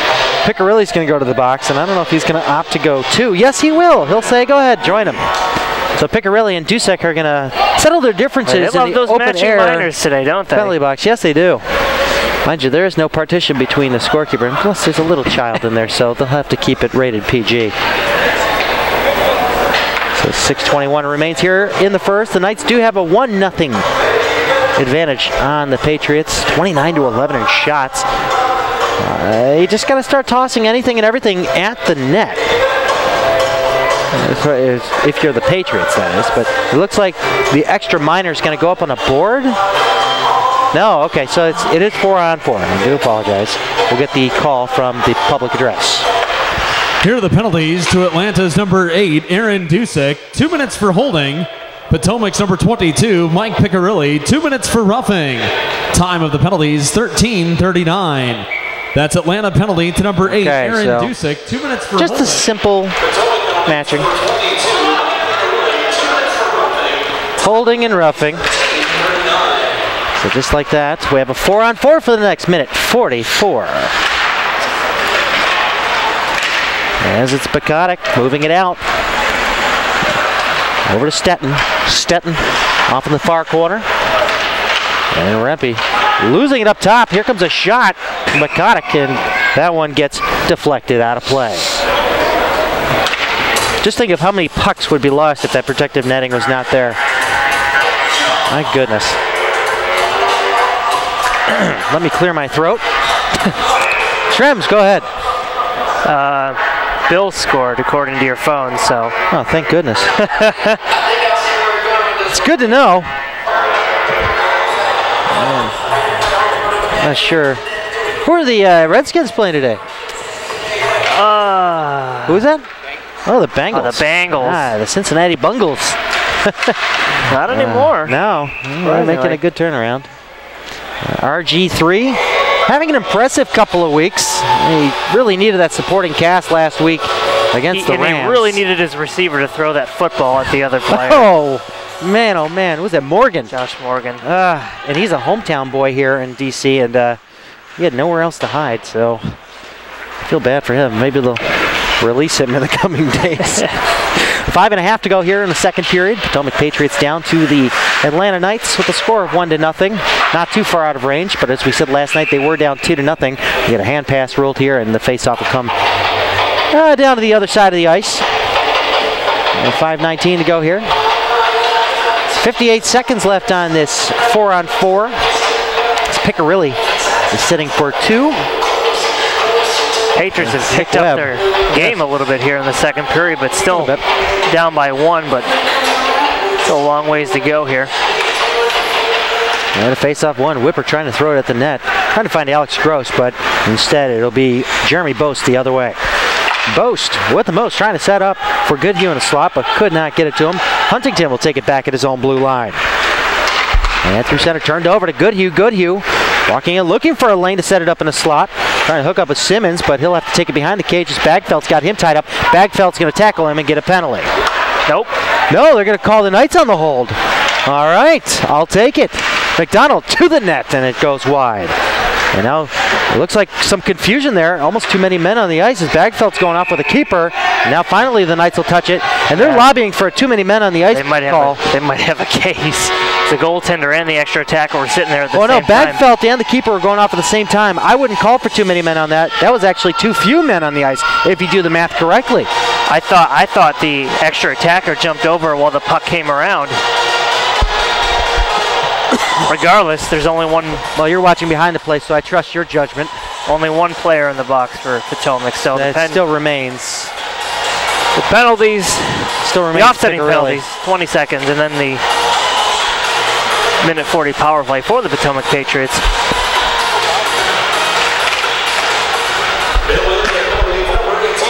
[SPEAKER 2] Piccirilli's going to go to the box, and I don't know if he's going to opt to go too. Yes, he will. He'll say, go ahead, join him. So Piccirilli and Dusek are going to settle their differences in the
[SPEAKER 1] those
[SPEAKER 2] open
[SPEAKER 1] matching
[SPEAKER 2] air
[SPEAKER 1] minors today, don't they?
[SPEAKER 2] penalty box. Yes, they do. Mind you, there is no partition between the scorekeeper, and plus there's a little child in there, so they'll have to keep it rated PG. So 6:21 remains here in the first. The Knights do have a 1-0 advantage on the Patriots, 29-11 in shots. You just got to start tossing anything and everything at the net. If you're the Patriots, that is. But it looks like the extra minor is going to go up on a board. No, okay, so it is 4-on-4. I do apologize. We'll get the call from the public address.
[SPEAKER 3] Here are the penalties to Atlanta's number 8, Aaron Dusek. 2 minutes for holding. Potomac's number 22, Mike Piccirilli. 2 minutes for roughing. Time of the penalties, 13:39. That's Atlanta penalty to number 8,
[SPEAKER 2] Okay,
[SPEAKER 3] Aaron
[SPEAKER 2] so
[SPEAKER 3] Dusek. 2 minutes for
[SPEAKER 2] just
[SPEAKER 3] holding.
[SPEAKER 2] a simple matching. Holding and roughing. So just like that, we have a 4-on-4 for the next minute, 44. As it's Bacodic moving it out. Over to Stetton. Stetton off in the far corner. And Rempe losing it up top. Here comes a shot from Bacodic, and that one gets deflected out of play. Just think of how many pucks would be lost if that protective netting was not there. My goodness. Let me clear my throat. Shrems, go ahead.
[SPEAKER 1] Bill scored according to your phone, so.
[SPEAKER 2] Oh, thank goodness. It's good to know. Not sure. Who are the Redskins playing today? Who is that? Oh, the Bengals.
[SPEAKER 1] Oh, the Bengals.
[SPEAKER 2] Ah, the Cincinnati Bungles.
[SPEAKER 1] Not anymore.
[SPEAKER 2] No, they're making a good turnaround. RG3 having an impressive couple of weeks. He really needed that supporting cast last week against the Rams.
[SPEAKER 1] He really needed his receiver to throw that football at the other player.
[SPEAKER 2] Oh man, who was that? Morgan.
[SPEAKER 1] Josh Morgan.
[SPEAKER 2] And he's a hometown boy here in DC, and he had nowhere else to hide, so I feel bad for him. Maybe they'll release him in the coming days. 5.5 to go here in the second period. Potomac Patriots down to the Atlanta Knights with a score of 1-0. Not too far out of range, but as we said last night, they were down 2-0. We get a hand pass ruled here, and the faceoff will come down to the other side of the ice. And 5:19 to go here. 58 seconds left on this 4-on-4. As Piccirilli is sitting for 2.
[SPEAKER 1] Patriots have picked up their game a little bit here in the second period, but still down by 1, but still a long ways to go here.
[SPEAKER 2] And a face-off one. Whipper trying to throw it at the net. Trying to find Alex Gross, but instead it'll be Jeremy Boast the other way. Boast with the most, trying to set up for Goodhue in a slot, but could not get it to him. Huntington will take it back at his own blue line. And through center, turned over to Goodhue. Goodhue walking in, looking for a lane to set it up in a slot. Trying to hook up with Simmons, but he'll have to take it behind the cage as Bagfeld's got him tied up. Bagfeld's going to tackle him and get a penalty.
[SPEAKER 1] Nope.
[SPEAKER 2] No, they're going to call the Knights on the hold. All right, I'll take it. McDonald to the net, and it goes wide. And now it looks like some confusion there. Almost too many men on the ice as Bagfeld's going off with a keeper. And now finally the Knights will touch it, and they're lobbying for a too many men on the ice call.
[SPEAKER 1] They might have a case. The goaltender and the extra attacker were sitting there at the same time.
[SPEAKER 2] Bagfeld and the keeper were going off at the same time. I wouldn't call for too many men on that. That was actually too few men on the ice, if you do the math correctly.
[SPEAKER 1] I thought the extra attacker jumped over while the puck came around. Regardless, there's only one.
[SPEAKER 2] Well, you're watching behind the play, so I trust your judgment.
[SPEAKER 1] Only one player in the box for Potomac, so
[SPEAKER 2] that still remains.
[SPEAKER 1] The penalties,
[SPEAKER 2] still remains.
[SPEAKER 1] The offsetting penalties, 20 seconds, and then the minute 40 power play for the Potomac Patriots.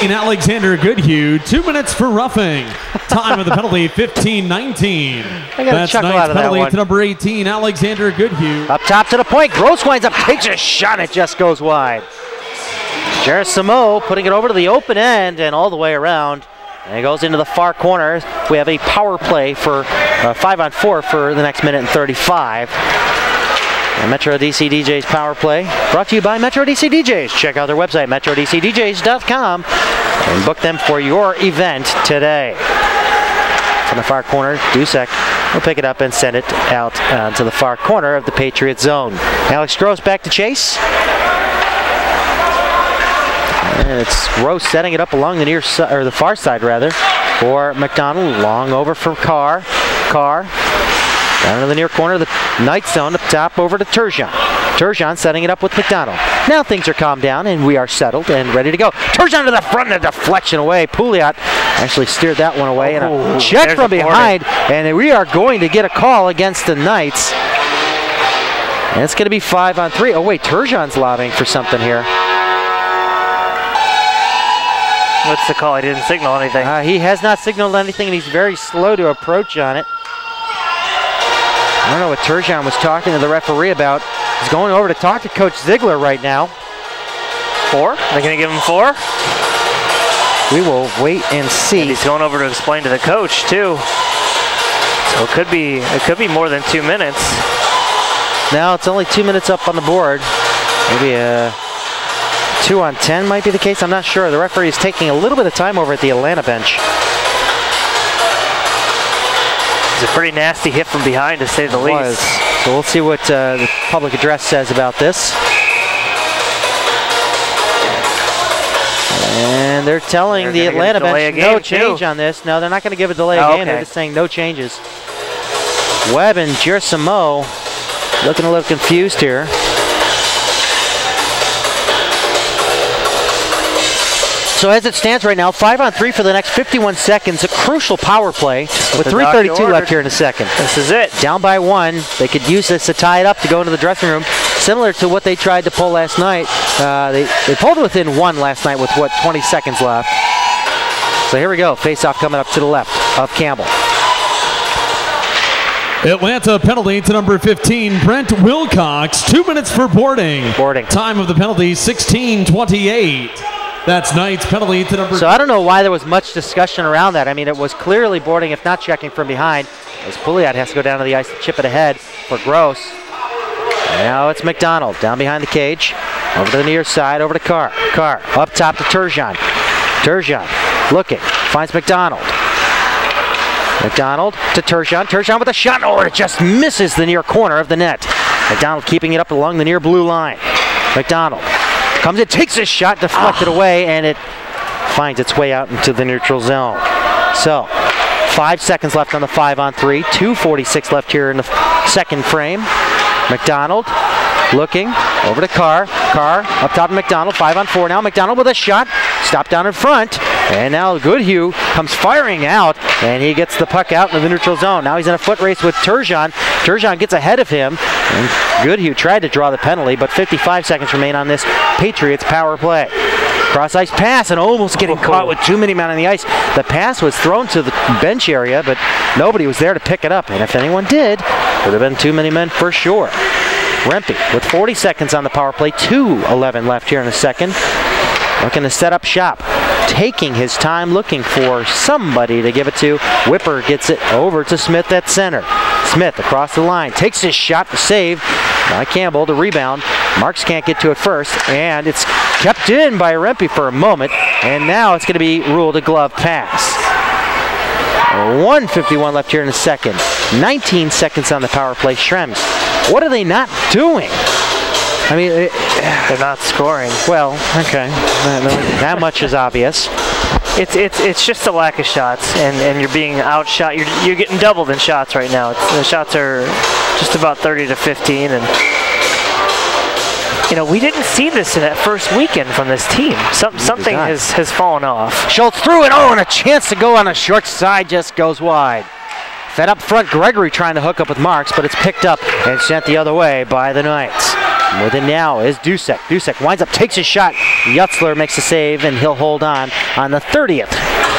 [SPEAKER 3] Alexander Goodhue, 2 minutes for roughing. Time of the penalty, 15-19. That's
[SPEAKER 2] chuckle out of that
[SPEAKER 3] penalty
[SPEAKER 2] one.
[SPEAKER 3] to number 18, Alexander Goodhue.
[SPEAKER 2] Up top to the point. Gross winds up, takes a shot. It just goes wide. Gerasimo putting it over to the open end and all the way around. And it goes into the far corner. We have a power play for 5-on-4 for the next minute and 35. And Metro DC DJs power play brought to you by Metro DC DJs. Check out their website, metrodcdjs.com, and book them for your event today. From the far corner, Dusek will pick it up and send it out to the far corner of the Patriot zone. Alex Gross back to chase. And it's Gross setting it up along the near side, or the far side rather, for McDonald. Long over for Carr. Down to the near corner of the Knights zone, up top over to Turgeon. Turgeon setting it up with McDonald. Now things are calmed down and we are settled and ready to go. Turgeon to the front, and a deflection away. Pouliot actually steered that one away, and a check from behind, and we are going to get a call against the Knights. And it's going to be 5-on-3. Oh wait, Turgeon's lobbying for something here.
[SPEAKER 1] What's the call? He didn't signal anything.
[SPEAKER 2] He has not signaled anything, and he's very slow to approach on it. I don't know what Turgeon was talking to the referee about. He's going over to talk to Coach Ziegler right now.
[SPEAKER 1] 4? They're going to give him 4?
[SPEAKER 2] We will wait and see.
[SPEAKER 1] And he's going over to explain to the coach too. So it could be more than 2 minutes.
[SPEAKER 2] Now it's only 2 minutes up on the board. Maybe a 2-on-10 might be the case. I'm not sure. The referee is taking a little bit of time over at the Atlanta bench.
[SPEAKER 1] It's a pretty nasty hit from behind, to say the least.
[SPEAKER 2] So we'll see what the public address says about this. And they're telling the Atlanta bench no change on this. No, they're not going to give a delay again. They're just saying no changes. Webb and Gerasimo looking a little confused here. So as it stands right now, 5-on-3 for the next 51 seconds. A crucial power play with 3:32 left here in the second.
[SPEAKER 1] This is it.
[SPEAKER 2] Down by 1. They could use this to tie it up to go into the dressing room. Similar to what they tried to pull last night. They pulled within 1 last night with, 20 seconds left. So here we go. Face-off coming up to the left of Campbell.
[SPEAKER 3] Atlanta penalty to number 15, Brent Wilcox. 2 minutes for boarding. Time of the penalty, 16:28. That's Knights penalty to number...
[SPEAKER 2] So I don't know why there was much discussion around that. I mean, it was clearly boarding, if not checking from behind, as Pouliot has to go down to the ice to chip it ahead for Gross. Now it's McDonald down behind the cage. Over to the near side, over to Carr. Carr up top to Turgeon. Turgeon looking, finds McDonald. McDonald to Turgeon. Turgeon with a shot, or it just misses the near corner of the net. McDonald keeping it up along the near blue line. McDonald comes in, takes his shot, deflected away, and it finds its way out into the neutral zone. So, 5 seconds left on the 5-on-3, 2:46 left here in the second frame. McDonald looking over to Carr. Carr up top of McDonald, 5-on-4 now. McDonald with a shot, stopped down in front, and now Goodhue comes firing out, and he gets the puck out into the neutral zone. Now he's in a foot race with Turgeon. Turgeon gets ahead of him, and Goodhue tried to draw the penalty, but 55 seconds remain on this Patriots power play. Cross-ice pass, and almost getting caught with too many men on the ice. The pass was thrown to the bench area, but nobody was there to pick it up, and if anyone did, would have been too many men for sure. Rempe with 40 seconds on the power play, 2:11 left here in the second. Looking to set up shop, taking his time, looking for somebody to give it to. Whipper gets it over to Smith at center. Smith across the line, takes his shot to save by Campbell to rebound. Marks can't get to it first, and it's kept in by Rempe for a moment, and now it's going to be ruled a glove pass. 1:51 left here in the second. 19 seconds on the power play. Schrems, what are they not doing? I mean,
[SPEAKER 1] they're not scoring.
[SPEAKER 2] Well, okay, that much is obvious.
[SPEAKER 1] It's just a lack of shots, and you're being outshot. You're getting doubled in shots right now. The shots are just about 30 to 15, and we didn't see this in that first weekend from this team. Something has fallen off.
[SPEAKER 2] Schultz threw it. Oh, and a chance to go on a short side just goes wide. Fed up front, Gregory trying to hook up with Marks, but it's picked up and sent the other way by the Knights. With it now is Dusek. Dusek winds up, takes a shot. Yutzler makes a save, and he'll hold on the 30th.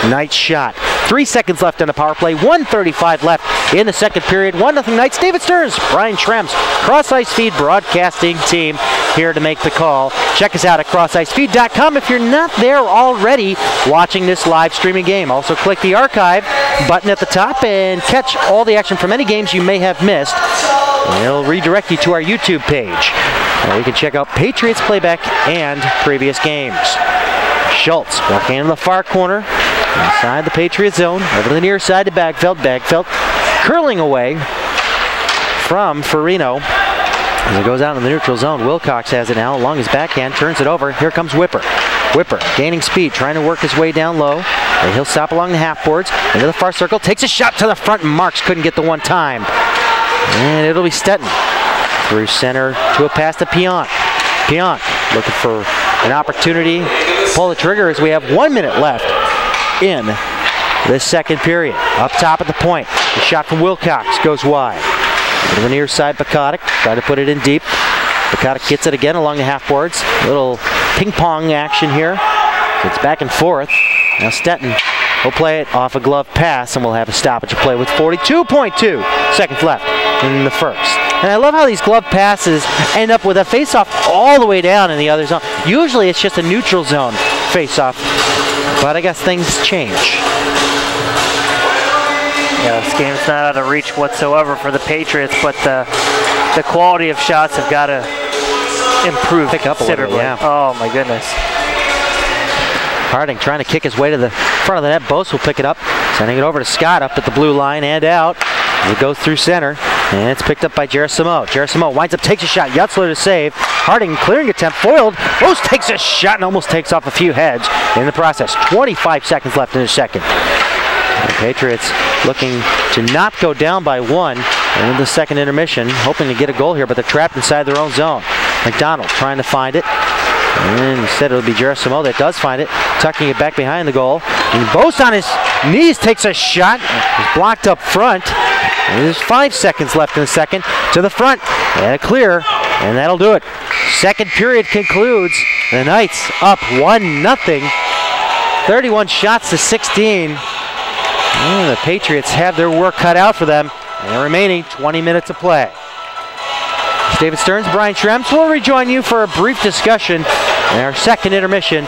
[SPEAKER 2] Knights shot. 3 seconds left in the power play. 1:35 left in the second period. 1-0 Knights. David Stearns, Brian Schrems, Cross Ice Feed broadcasting team here to make the call. Check us out at crossicefeed.com if you're not there already watching this live streaming game. Also click the archive button at the top and catch all the action from any games you may have missed. And it'll redirect you to our YouTube page. And you can check out Patriots playback and previous games. Schultz working in the far corner, inside the Patriot zone, over to the near side to Bagfeld. Bagfeld curling away from Farino. As it goes out in the neutral zone, Wilcox has it now along his backhand, turns it over. Here comes Whipper. Whipper gaining speed, trying to work his way down low. And he'll stop along the half boards, into the far circle, takes a shot to the front, and Marks couldn't get the one time. And it'll be Stetton. Through center to a pass to Pion. Pion looking for an opportunity to pull the trigger as we have 1 minute left in this second period. Up top at the point, the shot from Wilcox goes wide. To the near side, Pakotic, try to put it in deep. Pakotic gets it again along the half boards. Little ping pong action here. It's back and forth. Now Stetton will play it off a glove pass, and we'll have a stoppage of play with 42.2 seconds left in the first. And I love how these glove passes end up with a face-off all the way down in the other zone. Usually it's just a neutral zone face-off, but I guess things change.
[SPEAKER 1] Yeah, this game's not out of reach whatsoever for the Patriots, but the quality of shots have got to improve considerably.
[SPEAKER 2] Yeah.
[SPEAKER 1] Oh my goodness.
[SPEAKER 2] Harding trying to kick his way to the front of the net. Bose will pick it up, sending it over to Scott up at the blue line and out. It goes through center, and it's picked up by Gerasimo. Gerasimo winds up, takes a shot. Yutzler to save. Harding clearing attempt, foiled. Bose takes a shot and almost takes off a few heads in the process. 25 seconds left in the second. The Patriots looking to not go down by one in the second intermission, hoping to get a goal here, but they're trapped inside their own zone. McDonald trying to find it. And instead it'll be Gerasimo that does find it, tucking it back behind the goal. And Bose on his knees takes a shot. He's blocked up front. And there's 5 seconds left in the second. To the front. And a clear. And that'll do it. Second period concludes. The Knights up 1-0. 31 shots to 16. And the Patriots have their work cut out for them. And the remaining 20 minutes of play. David Stearns, Brian Schrems will rejoin you for a brief discussion in our second intermission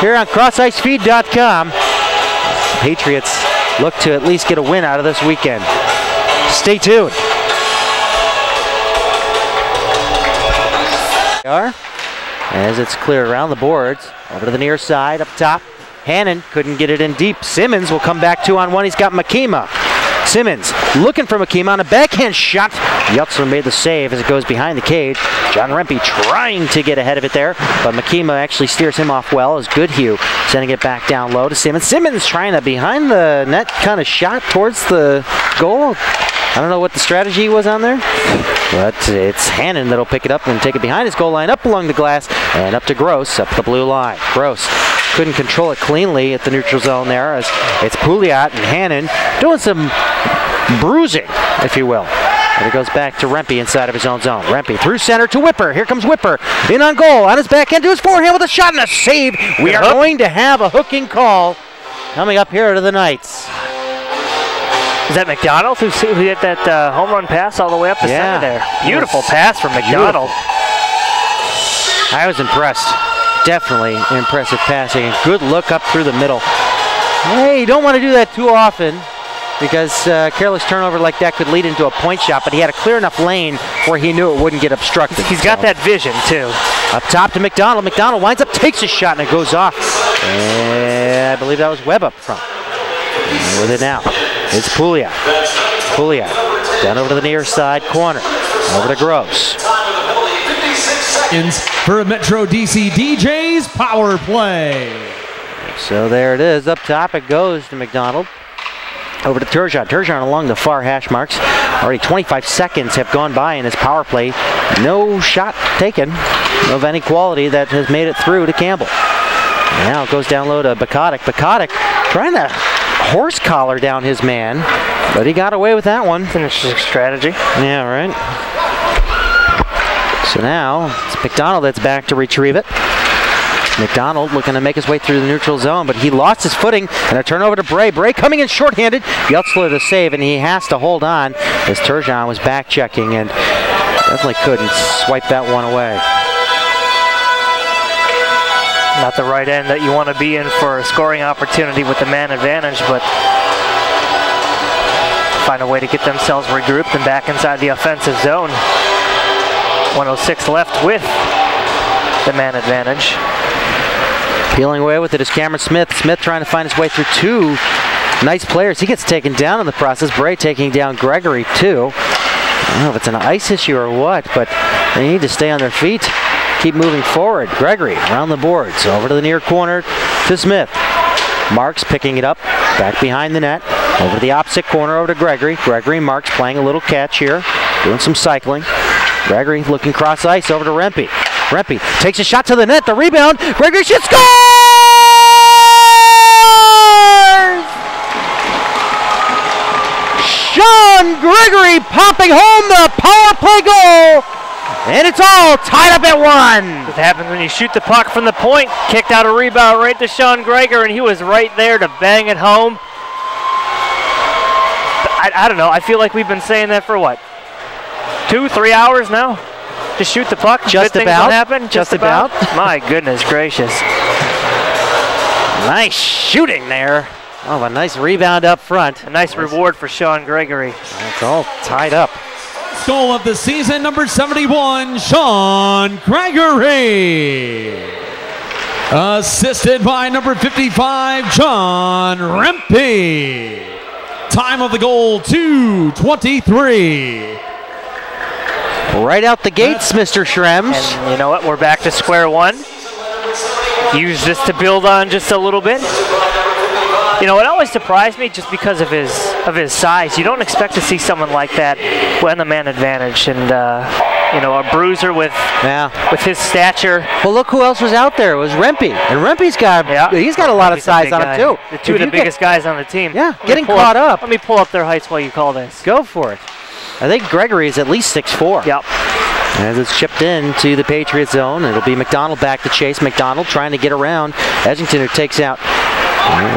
[SPEAKER 2] here on crossicefeed.com. The Patriots look to at least get a win out of this weekend. Stay tuned. As it's clear around the boards, over to the near side, up top. Hannon couldn't get it in deep. Simmons will come back 2-on-1. He's got Makima. Simmons looking for Makima on a backhand shot. Yutzler made the save as it goes behind the cage. John Rempe trying to get ahead of it there, but Makima actually steers him off well as Goodhue sending it back down low to Simmons. Simmons trying to behind the net kind of shot towards the goal. I don't know what the strategy was on there, but it's Hannon that'll pick it up and take it behind his goal line, up along the glass, and up to Gross, up the blue line. Gross couldn't control it cleanly at the neutral zone there as it's Pouliot and Hannon doing some bruising, if you will. And it goes back to Rempe inside of his own zone. Rempe through center to Whipper. Here comes Whipper in on goal, on his backhand to his forehand with a shot and a save. We are going to have a hooking call coming up here to the Knights.
[SPEAKER 1] Is that McDonald who hit that home run pass all the way up the center there? Beautiful pass from McDonald.
[SPEAKER 2] I was impressed. Definitely impressive passing. And good look up through the middle. Hey, you don't want to do that too often because careless turnover like that could lead into a point shot, but he had a clear enough lane where he knew it wouldn't get obstructed.
[SPEAKER 1] He's got that vision, too.
[SPEAKER 2] Up top to McDonald. McDonald winds up, takes a shot, and it goes off. And I believe that was Webb up front. And with it now, it's Pouliot. Pouliot down over to the near side corner. Over to Gross.
[SPEAKER 3] For Metro DC DJ's power play.
[SPEAKER 2] So there it is. Up top it goes to McDonald. Over to Turgeon. Turgeon along the far hash marks. Already 25 seconds have gone by in his power play. No shot taken of any quality that has made it through to Campbell. And now it goes down low to Bakotic. Bakotic trying to horse collar down his man, but he got away with that one.
[SPEAKER 1] Finishes strategy.
[SPEAKER 2] Yeah, right. So now it's McDonald that's back to retrieve it. McDonald looking to make his way through the neutral zone, but he lost his footing, and a turnover to Bray. Bray coming in shorthanded. Yutzler to save, and he has to hold on as Turgeon was back checking and definitely couldn't swipe that one away.
[SPEAKER 1] Not the right end that you want to be in for a scoring opportunity with the man advantage, but find a way to get themselves regrouped and back inside the offensive zone. 1:06 left with the man advantage.
[SPEAKER 2] Peeling away with it is Cameron Smith. Smith trying to find his way through two nice players. He gets taken down in the process. Bray taking down Gregory too. I don't know if it's an ice issue or what, but they need to stay on their feet. Keep moving forward. Gregory around the boards. Over to the near corner to Smith. Marks picking it up. Back behind the net. Over to the opposite corner over to Gregory. Gregory, Marks playing a little catch here. Doing some cycling. Gregory looking cross ice over to Rempe. Rempe takes a shot to the net. The rebound. Gregory should score! Sean Gregory popping home the power play goal. And it's all tied up at 1.
[SPEAKER 1] It happens when you shoot the puck from the point. Kicked out a rebound right to Sean Greger, and he was right there to bang it home. I don't know. I feel like we've been saying that for what? 2-3 hours now? Just shoot the puck.
[SPEAKER 2] Just
[SPEAKER 1] good
[SPEAKER 2] about.
[SPEAKER 1] Things happen. Just about. My goodness gracious.
[SPEAKER 2] Nice shooting there. Oh, a nice rebound up front.
[SPEAKER 1] A nice reward for Sean Gregory.
[SPEAKER 2] It's all tied up.
[SPEAKER 3] Goal of the season, number 71, Sean Gregory. Assisted by number 55, John Rempe. Time of the goal, 2:23.
[SPEAKER 2] Right out the gates, Mr. Schrems.
[SPEAKER 1] And you know what? We're back to square one. Use this to build on just a little bit. You know, it always surprised me just because of his size. You don't expect to see someone like that when the man advantage, and you know, a bruiser with his stature.
[SPEAKER 2] Well, look who else was out there. It was Rempe, and Rempe's got he's got a lot of size on him too.
[SPEAKER 1] The two of the biggest guys on the team.
[SPEAKER 2] Yeah, getting caught up.
[SPEAKER 1] Let me pull up their heights while you call this.
[SPEAKER 2] Go for it. I think Gregory is at least 6'4".
[SPEAKER 1] Yep.
[SPEAKER 2] As it's chipped in to the Patriot zone, it'll be McDonald back to chase. McDonald trying to get around Edgington, who takes out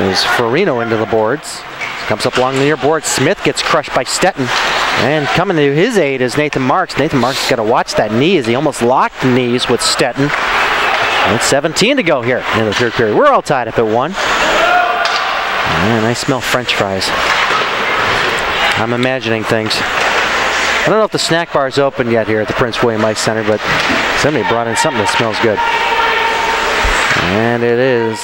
[SPEAKER 2] is Farino into the boards. Comes up along the near board. Smith gets crushed by Stetton. And coming to his aid is Nathan Marks. Nathan Marks has got to watch that knee as he almost locked knees with Stetton. And it's 17 to go here in the third period. We're all tied up at 1. Man, I smell French fries. I'm imagining things. I don't know if the snack bar is open yet here at the Prince William Ice Center, but somebody brought in something that smells good. And it is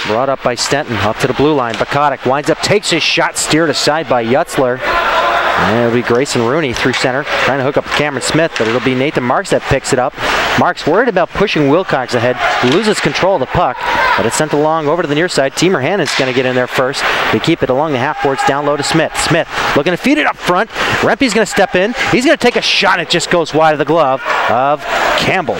[SPEAKER 2] brought up by Stenton, up to the blue line. Bakotic winds up, takes his shot, steered aside by Yutzler. And it'll be Grayson Rooney through center, trying to hook up Cameron Smith, but it'll be Nathan Marks that picks it up. Marks worried about pushing Wilcox ahead, loses control of the puck, but it's sent along over to the near side. Teamer Hannon's going to get in there first. They keep it along the half boards, down low to Smith. Smith looking to feed it up front. Rempe's going to step in. He's going to take a shot. It just goes wide of the glove of Campbell.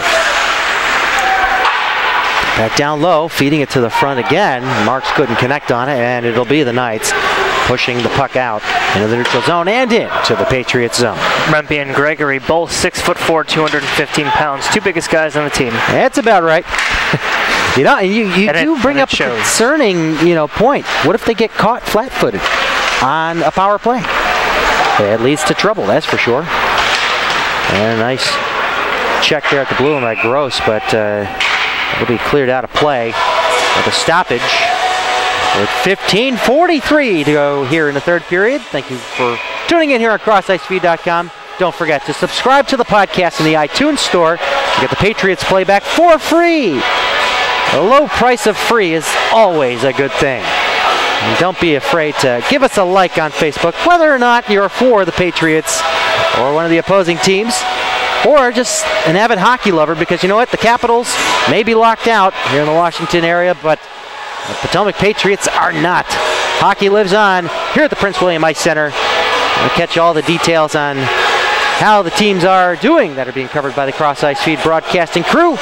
[SPEAKER 2] Back down low, feeding it to the front again. Marks couldn't connect on it, and it'll be the Knights pushing the puck out into the neutral zone and into the Patriots zone.
[SPEAKER 1] Rempe and Gregory, both 6'4", 215 pounds, two biggest guys on the team.
[SPEAKER 2] That's about right. You know, you do bring up a concerning, point. What if they get caught flat-footed on a power play? It leads to trouble, that's for sure. And a nice check there at the blue line by Gross, but it'll be cleared out of play with a stoppage. With 15:43 to go here in the third period. Thank you for tuning in here on CrossIceFeed.com. Don't forget to subscribe to the podcast in the iTunes store. You get the Patriots playback for free. The low price of free is always a good thing. And don't be afraid to give us a like on Facebook, whether or not you're for the Patriots or one of the opposing teams, or just an avid hockey lover, because you know what? The Capitals may be locked out here in the Washington area, but the Potomac Patriots are not. Hockey lives on here at the Prince William Ice Center. We'll catch all the details on how the teams are doing that are being covered by the Cross Ice Feed broadcasting crew.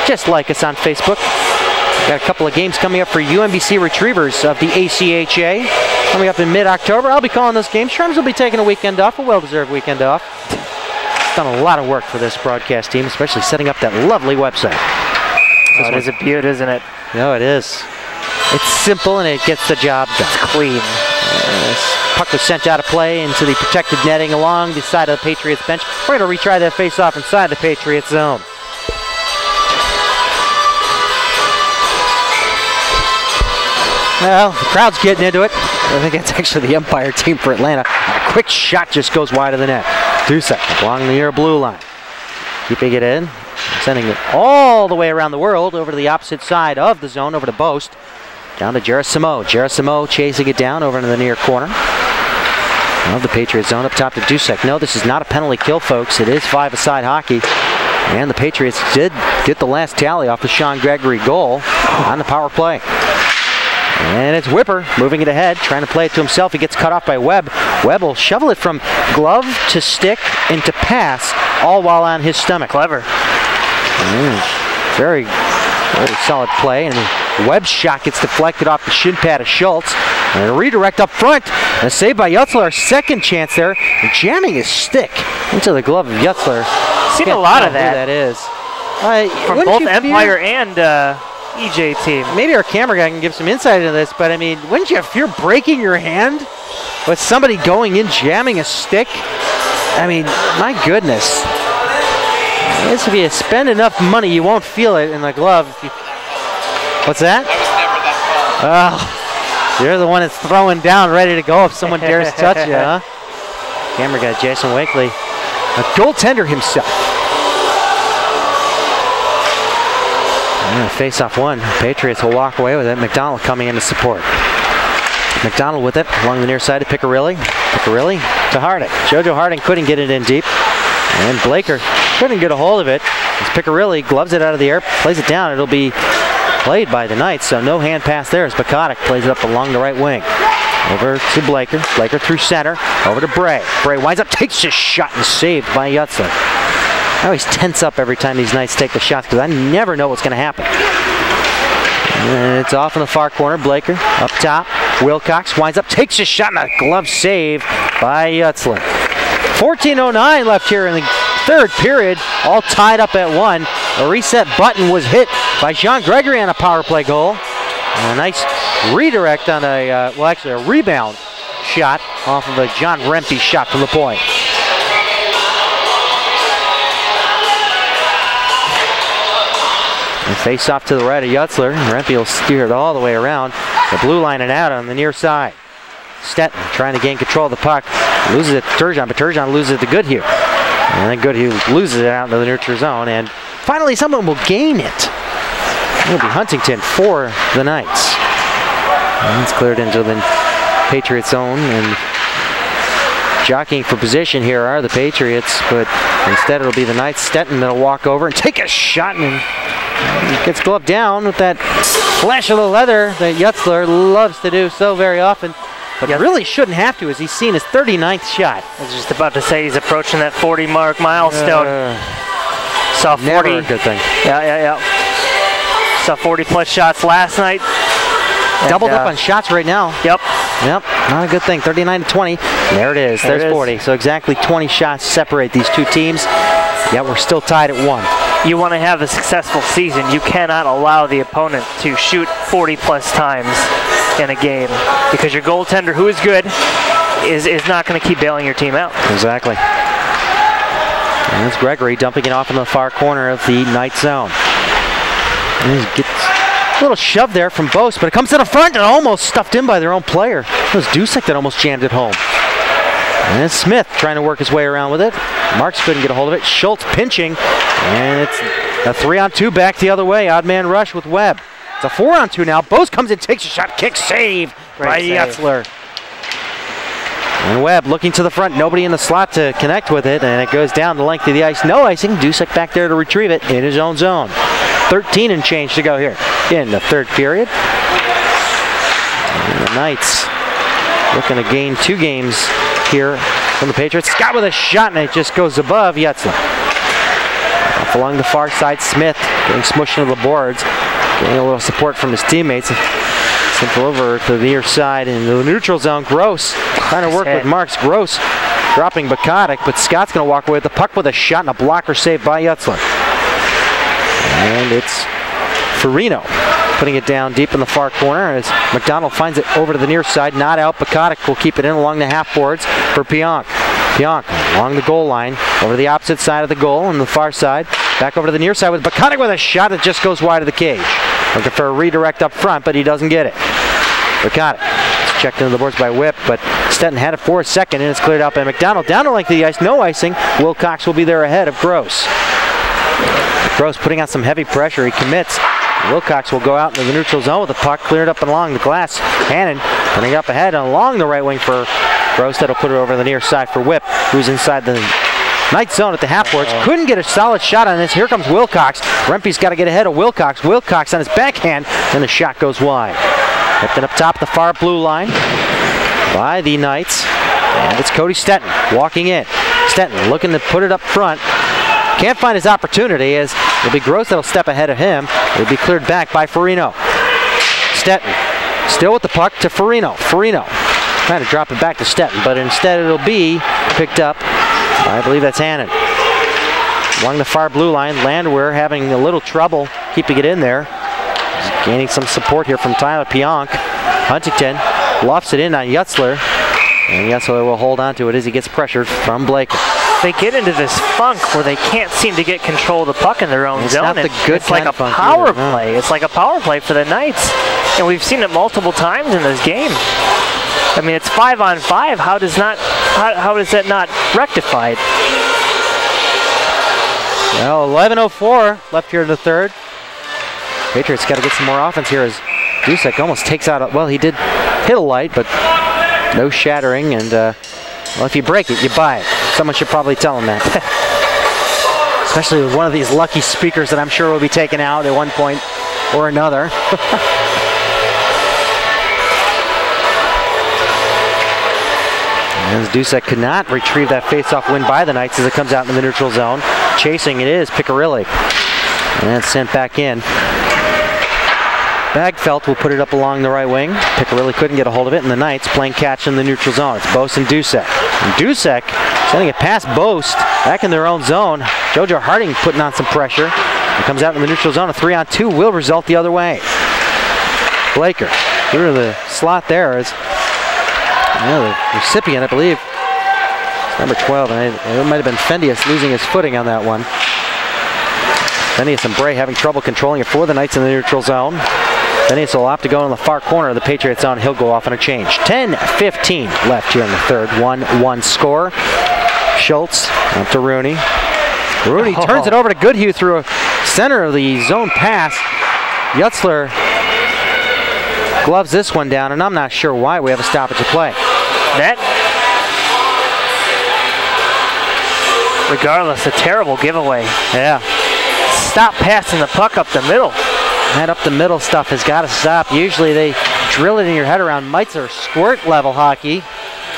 [SPEAKER 2] Just like us on Facebook. We've got a couple of games coming up for UMBC Retrievers of the ACHA coming up in mid-October. I'll be calling those games. Shrems will be taking a weekend off, a well-deserved weekend off. done a lot of work for this broadcast team, especially setting up that lovely website.
[SPEAKER 1] Oh, it is a beaut, isn't it?
[SPEAKER 2] No, it is. It's simple and it gets the job done.
[SPEAKER 1] It's clean.
[SPEAKER 2] This puck was sent out of play into the protected netting along the side of the Patriots bench. We're going to retry that face-off inside the Patriots zone. Well, the crowd's getting into it. I think it's actually the umpire team for Atlanta. A quick shot just goes wide of the net. Dusek along the near blue line. Keeping it in. Sending it all the way around the world over to the opposite side of the zone, over to Boast. Down to Gerasimo. Gerasimo chasing it down over into the near corner of the Patriots zone. Up top to Dusek. No, this is not a penalty kill, folks. It is five-a-side hockey. And the Patriots did get the last tally off the Sean Gregory goal on the power play. And it's Whipper moving it ahead, trying to play it to himself. He gets cut off by Webb. Webb will shovel it from glove to stick into pass, all while on his stomach.
[SPEAKER 1] Clever.
[SPEAKER 2] Very, very solid play. And Webb's shot gets deflected off the shin pad of Schultz. And a redirect up front. And a save by Yutzler, our second chance there. And jamming his stick into the glove of Yutzler.
[SPEAKER 1] Seen a lot of that.
[SPEAKER 2] That is.
[SPEAKER 1] From both Empire and EJ team.
[SPEAKER 2] Maybe our camera guy can give some insight into this, but I mean, wouldn't you fear breaking your hand with somebody going in jamming a stick? I mean, my goodness. I guess if you spend enough money, you won't feel it in the glove. What's that?
[SPEAKER 5] That was never that
[SPEAKER 2] Oh,
[SPEAKER 5] call.
[SPEAKER 2] you're the one that's throwing down, ready to go if someone dares touch you, huh? Camera guy Jason Wakely, a goaltender himself. Face-off one. Patriots will walk away with it. McDonald coming in to support. McDonald with it along the near side to Piccirilli. Piccirilli to Harding. JoJo Harding couldn't get it in deep. And Blaker couldn't get a hold of it. As Piccirilli gloves it out of the air, plays it down. It'll be played by the Knights, so no hand pass there as Bakatic plays it up along the right wing. Over to Blaker. Blaker through center. Over to Bray. Bray winds up, takes a shot and saved by Yutzler. I always tense up every time these Knights take the shots because I never know what's going to happen. And it's off in the far corner. Blaker up top. Wilcox winds up, takes a shot, and a glove save by Yutzler. 14:09 left here in the third period. All tied up at 1. A reset button was hit by Sean Gregory on a power play goal. And a nice redirect on a, well, actually a rebound shot off of a John Rempe shot from the point. And face off to the right of Yutzler. Rempe will steer it all the way around. The blue line and out on the near side. Stetton trying to gain control of the puck. Loses it to Turgeon, but Turgeon loses it to Goodhue. And then Goodhue loses it out into the neutral zone. And finally someone will gain it. It'll be Huntington for the Knights. And it's cleared into the Patriots zone. And jockeying for position here are the Patriots, but instead it'll be the Knights. Stetton that'll walk over and take a shot, and he gets gloved down with that flash of the leather that Yutzler loves to do so very often, but really shouldn't have to as he's seen his 39th shot.
[SPEAKER 1] I was just about to say he's approaching that 40-mark milestone. Saw 40.
[SPEAKER 2] Never a good thing.
[SPEAKER 1] Yeah. Saw 40-plus shots last night.
[SPEAKER 2] Doubled up on shots right now.
[SPEAKER 1] Yep,
[SPEAKER 2] not a good thing. 39-20. There it is. There's 40. So exactly 20 shots separate these two teams. Yet we're still tied at 1.
[SPEAKER 1] You want to have a successful season. You cannot allow the opponent to shoot 40-plus times in a game because your goaltender, who is good, is not going to keep bailing your team out.
[SPEAKER 2] Exactly. And it's Gregory dumping it off in the far corner of the Knight zone. And he gets a little shove there from Boast, but it comes to the front and almost stuffed in by their own player. It was Dusek that almost jammed it home. And it's Smith trying to work his way around with it. Marks couldn't get a hold of it. Schultz pinching, and it's a 3-on-2 back the other way. Odd man rush with Webb. It's a 4-on-2 now. Boast comes in, takes a shot, kick, save by Yutzler. And Webb looking to the front, nobody in the slot to connect with it, and it goes down the length of the ice. No icing. Dusek back there to retrieve it in his own zone. 13 and change to go here in the third period. And the Knights looking to gain 2 games here from the Patriots. Scott with a shot, and it just goes above Yutzler. Off along the far side, Smith getting smushed into the boards, getting a little support from his teammates. Sent over to the near side in the neutral zone. Gross trying to work with Marks. Gross dropping Bukotic, but Scott's going to walk away with the puck with a shot and a blocker save by Yutzler. And it's Farino putting it down deep in the far corner as McDonald finds it over to the near side, not out. Bukotic will keep it in along the half boards for Pionk. Pionk along the goal line, over to the opposite side of the goal on the far side. Back over to the near side with Bukotic with a shot that just goes wide of the cage. Looking for a redirect up front, but he doesn't get it. Bukotic checked into the boards by Whip, but Stetton had it for a second, and it's cleared out by McDonald. Down the length of the ice, no icing. Wilcox will be there ahead of Gross. Gross putting on some heavy pressure. He commits. Wilcox will go out into the neutral zone with the puck cleared up and along the glass. Hannon putting it up ahead and along the right wing for Gross. That'll put it over the near side for Whip, who's inside the night zone at the half boards. Couldn't get a solid shot on this. Here comes Wilcox. Rempe's got to get ahead of Wilcox. Wilcox on his backhand, and the shot goes wide. Kept it up top of the far blue line by the Knights. And it's Cody Stetton walking in. Stetton looking to put it up front. Can't find his opportunity as it'll be Gross that'll step ahead of him. It'll be cleared back by Farino. Stetton still with the puck to Farino. Farino trying to drop it back to Stetton, but instead it'll be picked up. I believe that's Hannon. Along the far blue line, Landwehr having a little trouble keeping it in there. He's gaining some support here from Tyler Pionk. Huntington lofts it in on Yutzler, and Yutzler will hold on to it as he gets pressured from Blake.
[SPEAKER 1] They get into this funk where they can't seem to get control of the puck in their own zone.
[SPEAKER 2] Not the good
[SPEAKER 1] it's like a power play. It's like a power play for the Knights, and we've seen it multiple times in this game. I mean, it's 5-on-5. How is that not rectified?
[SPEAKER 2] Well, 11:04 left here in the third. Patriots got to get some more offense here as Dusek almost takes out. Well, he did hit a light, but no shattering. And well, if you break it, you buy it. Someone should probably tell him that. Especially with one of these lucky speakers that I'm sure will be taken out at one point or another. As Dusek could not retrieve that face-off win by the Knights as it comes out in the neutral zone. Chasing it is Picarilli. And it's sent back in. Bagfelt will put it up along the right wing. Picarilli couldn't get a hold of it, and the Knights playing catch in the neutral zone. It's Boast and Dusek. And Dusek sending it past Boast back in their own zone. JoJo Harding putting on some pressure. It comes out in the neutral zone. A 3-on-2 will result the other way. Blaker through to the slot there is the recipient, I believe, number 12. And it might have been Fendius losing his footing on that one. Fendius and Bray having trouble controlling it for the Knights in the neutral zone. Fendius will opt to go in the far corner of the Patriots zone. He'll go off on a change. 10:15 left here in the third. 1-1 score. Schultz up to Rooney. Rooney turns it over to Goodhue through a center of the zone pass. Yutzler gloves this one down, and I'm not sure why we have a stoppage of play.
[SPEAKER 1] That, regardless, a terrible giveaway.
[SPEAKER 2] Yeah.
[SPEAKER 1] Stop passing the puck up the middle.
[SPEAKER 2] That up the middle stuff has got to stop. Usually they drill it in your head around mites or squirt level hockey.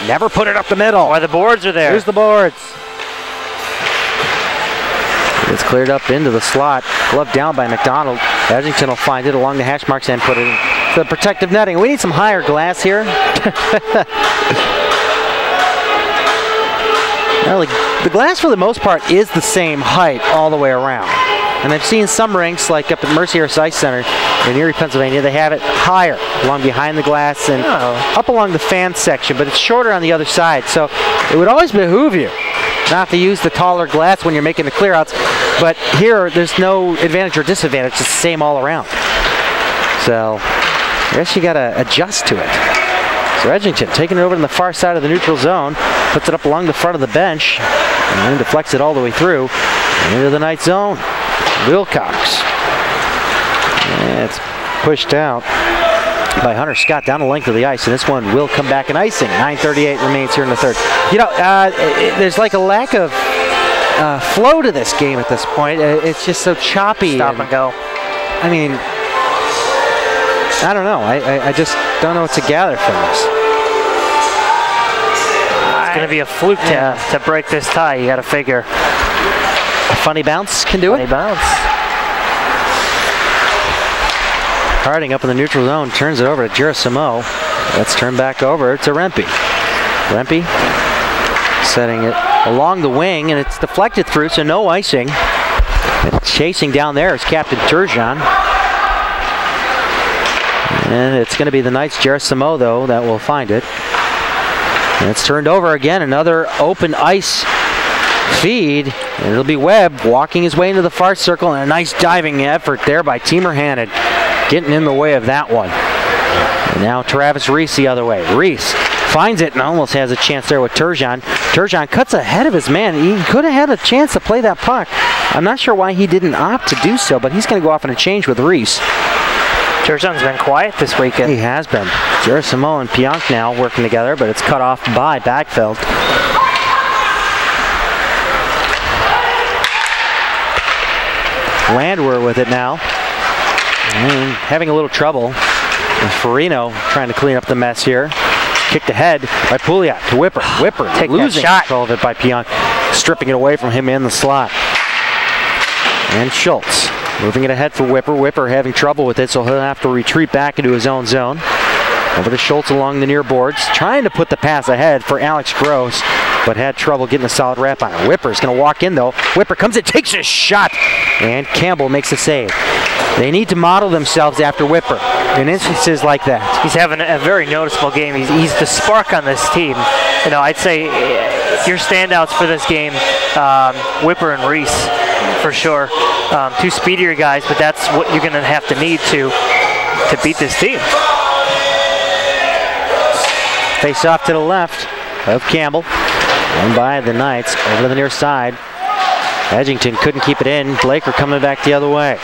[SPEAKER 2] Never put it up the middle.
[SPEAKER 1] Why the boards are there.
[SPEAKER 2] Here's the boards. It's cleared up into the slot. Glove down by McDonald. Edgington will find it along the hash marks and put it in the protective netting. We need some higher glass here. Well, the glass for the most part is the same height all the way around. And I've seen some rinks, like up at Mercyhurst Ice Center in Erie, Pennsylvania, they have it higher, along behind the glass and up along the fan section, but it's shorter on the other side. So it would always behoove you not to use the taller glass when you're making the clearouts. But here, there's no advantage or disadvantage. It's the same all around. So I guess you got to adjust to it. So Edgington taking it over to the far side of the neutral zone, puts it up along the front of the bench, and then deflects it all the way through into the night zone. Wilcox. And it's pushed out by Hunter Scott down the length of the ice, and this one will come back in icing. 9:38 remains here in the third. You know, there's like a lack of flow to this game at this point. It's just so choppy.
[SPEAKER 1] Stop and go.
[SPEAKER 2] I mean, I don't know. I just don't know what to gather from this.
[SPEAKER 1] It's going to be a fluke to break this tie. You got to figure.
[SPEAKER 2] A funny bounce can do it.
[SPEAKER 1] Funny bounce.
[SPEAKER 2] Harding up in the neutral zone turns it over to Gerasimo. Let's turn back over to Rempe. Rempe Setting it along the wing, and it's deflected through, so no icing. And chasing down there is Captain Turgeon. And it's going to be the Knights' Gersimo, though, that will find it. And it's turned over again, another open ice feed. And it'll be Webb walking his way into the far circle, and a nice diving effort there by Teamer Hannon, getting in the way of that one. And now Travis Reese the other way. Reese finds it and almost has a chance there with Turgeon. Turgeon cuts ahead of his man. He could have had a chance to play that puck. I'm not sure why he didn't opt to do so, but he's going to go off on a change with Reese.
[SPEAKER 1] Turgeon's been quiet this weekend.
[SPEAKER 2] He has been. Gersimo and Pionk now working together, but it's cut off by Backfeld. Landwehr with it now. And having a little trouble. And Farino trying to clean up the mess here. Kicked ahead by Pouliot to Whipper. Whipper losing control of it by Pionk, stripping it away from him in the slot. And Schultz moving it ahead for Whipper. Whipper having trouble with it, so he'll have to retreat back into his own zone. Over to Schultz along the near boards, trying to put the pass ahead for Alex Gross, but had trouble getting a solid wrap on it. Whipper's going to walk in, though. Whipper comes in, takes a shot, and Campbell makes a save. They need to model themselves after Whipper in instances like that.
[SPEAKER 1] He's having a very noticeable game. He's the spark on this team. You know, I'd say your standouts for this game, Whipper and Reese, for sure. Two speedier guys, but that's what you're going to have to need to beat this team.
[SPEAKER 2] Face off to the left of Campbell. Won by the Knights over to the near side. Edgington couldn't keep it in. Blaker coming back the other way.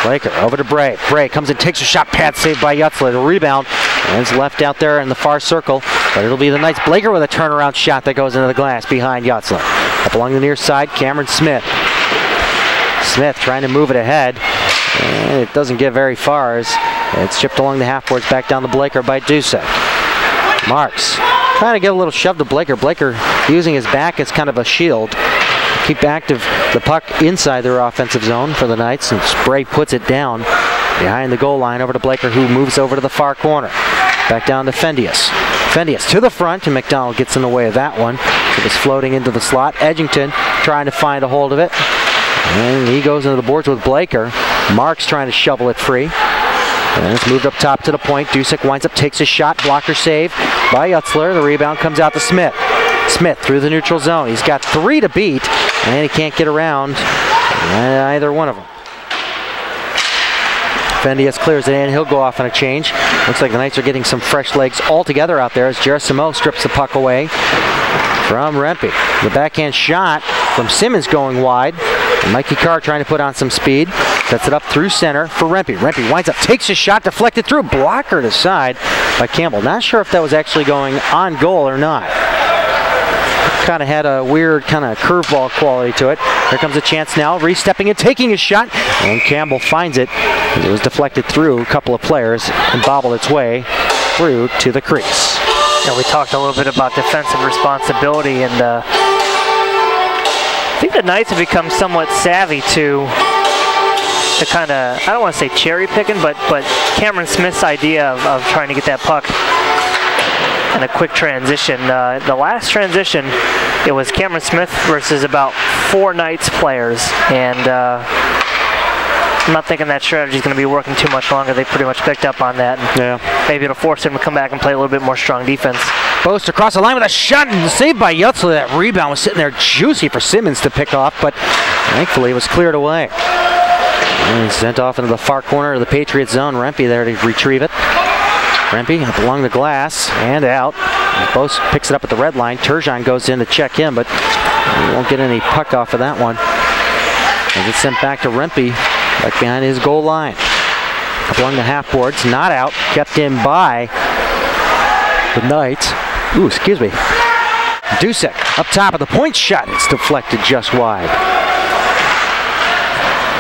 [SPEAKER 2] Blaker over to Bray. Bray comes and takes a shot. Pad saved by Yutzler. The rebound. And it's left out there in the far circle. But it'll be the Knights. Blaker with a turnaround shot that goes into the glass behind Yutzler. Up along the near side, Cameron Smith. Smith trying to move it ahead. And it doesn't get very far as it's chipped along the half boards back down to Blaker by Dusek. Marks trying to get a little shove to Blaker. Blaker using his back as kind of a shield. Keep active the puck inside their offensive zone for the Knights, and Spray puts it down behind the goal line over to Blaker, who moves over to the far corner. Back down to Fendius. Fendius to the front, and McDonald gets in the way of that one. It was floating into the slot. Edgington trying to find a hold of it. And he goes into the boards with Blaker. Marks trying to shovel it free. And it's moved up top to the point. Dusek winds up, takes a shot. Blocker save by Yutzler. The rebound comes out to Smith. Smith through the neutral zone. He's got 3 to beat, and he can't get around either one of them. Fendius clears it in. He'll go off on a change. Looks like the Knights are getting some fresh legs altogether out there as Gersimo strips the puck away from Rempe. The backhand shot from Simmons going wide. And Mikey Carr trying to put on some speed. Sets it up through center for Rempe. Rempe winds up, takes a shot, deflected through. Blocker to side by Campbell. Not sure if that was actually going on goal or not. Kind of had a weird kind of curveball quality to it. Here comes a chance now. Re-stepping and taking a shot. And Campbell finds it. It was deflected through a couple of players and bobbled its way through to the crease.
[SPEAKER 1] You know, we talked a little bit about defensive responsibility, and I think the Knights have become somewhat savvy to kind of, I don't want to say cherry picking, but Cameron Smith's idea of trying to get that puck in a quick transition. The last transition, it was Cameron Smith versus about 4 Knights players, and I'm not thinking that strategy is going to be working too much longer. They pretty much picked up on that. And
[SPEAKER 2] yeah.
[SPEAKER 1] Maybe it'll force him to come back and play a little bit more strong defense.
[SPEAKER 2] Boast across the line with a shot and saved by Yutzler. That rebound was sitting there juicy for Simmons to pick off, but thankfully it was cleared away. And sent off into the far corner of the Patriots zone. Rempe there to retrieve it. Rempe up along the glass and out. Boast picks it up at the red line. Turgeon goes in to check him, but he won't get any puck off of that one. And it's sent back to Rempe, back behind his goal line. Up along the half boards, not out, kept in by the Knights. Ooh, excuse me. Dusek up top of the point shot. It's deflected just wide.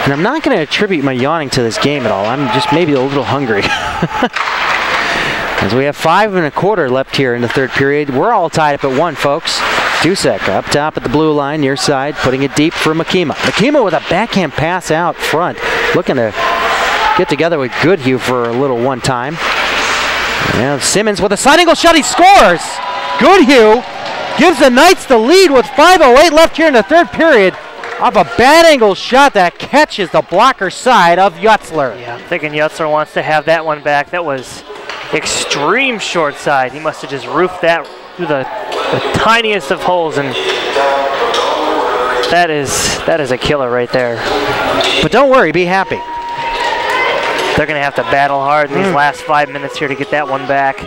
[SPEAKER 2] And I'm not going to attribute my yawning to this game at all. I'm just maybe a little hungry. As we have 5 1/4 left here in the third period. We're all tied up at 1, folks. Dusek up top at the blue line, near side, putting it deep for Makima. Makima with a backhand pass out front. Looking to get together with Goodhue for a little one time. And Simmons with a sliding goal shot. He scores! Goodhue gives the Knights the lead with 5:08 left here in the third period. Off a bad angle shot that catches the blocker side of Yutzler.
[SPEAKER 1] Yeah, I'm thinking Yutzler wants to have that one back. That was extreme short side. He must have just roofed that through the tiniest of holes, and that is a killer right there.
[SPEAKER 2] But don't worry, be happy.
[SPEAKER 1] They're going to have to battle hard in these last 5 minutes here to get that one back.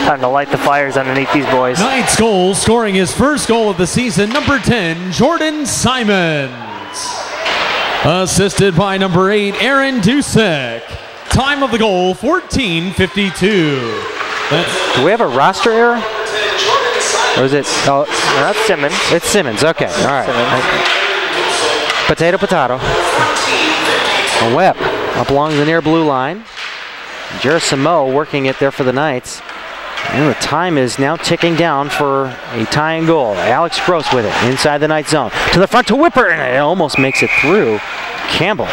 [SPEAKER 1] Time to light the fires underneath these boys.
[SPEAKER 3] Knights goal, scoring his first goal of the season, number 10, Jordan Simons. Assisted by number 8, Aaron Dusek. Time of the goal, 14:52.
[SPEAKER 2] Do we have a roster error? Or is it? Oh,
[SPEAKER 1] that's Simmons.
[SPEAKER 2] It's Simmons. Okay. All right. Potato, potato. A Webb up along the near blue line. Jerisimo working it there for the Knights. And the time is now ticking down for a tying goal. Alex Gross with it inside the Knights zone. To the front to Whipper, and it almost makes it through. Campbell,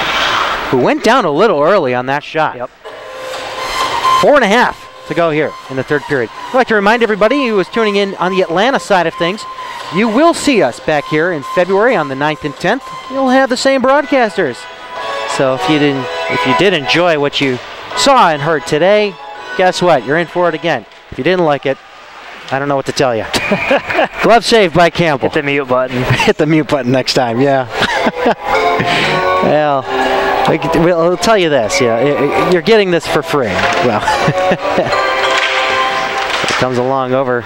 [SPEAKER 2] who went down a little early on that shot.
[SPEAKER 1] Yep.
[SPEAKER 2] 4.5 to go here in the third period. I'd like to remind everybody who is tuning in on the Atlanta side of things, you will see us back here in February on the 9th and 10th. You'll have the same broadcasters. So if you did enjoy what you saw and heard today, guess what? You're in for it again. If you didn't like it, I don't know what to tell you. Glove save by Campbell.
[SPEAKER 1] Hit the mute button.
[SPEAKER 2] Hit the mute button next time, yeah. Well, we'll tell you this, yeah, you're getting this for free. Well, it comes along over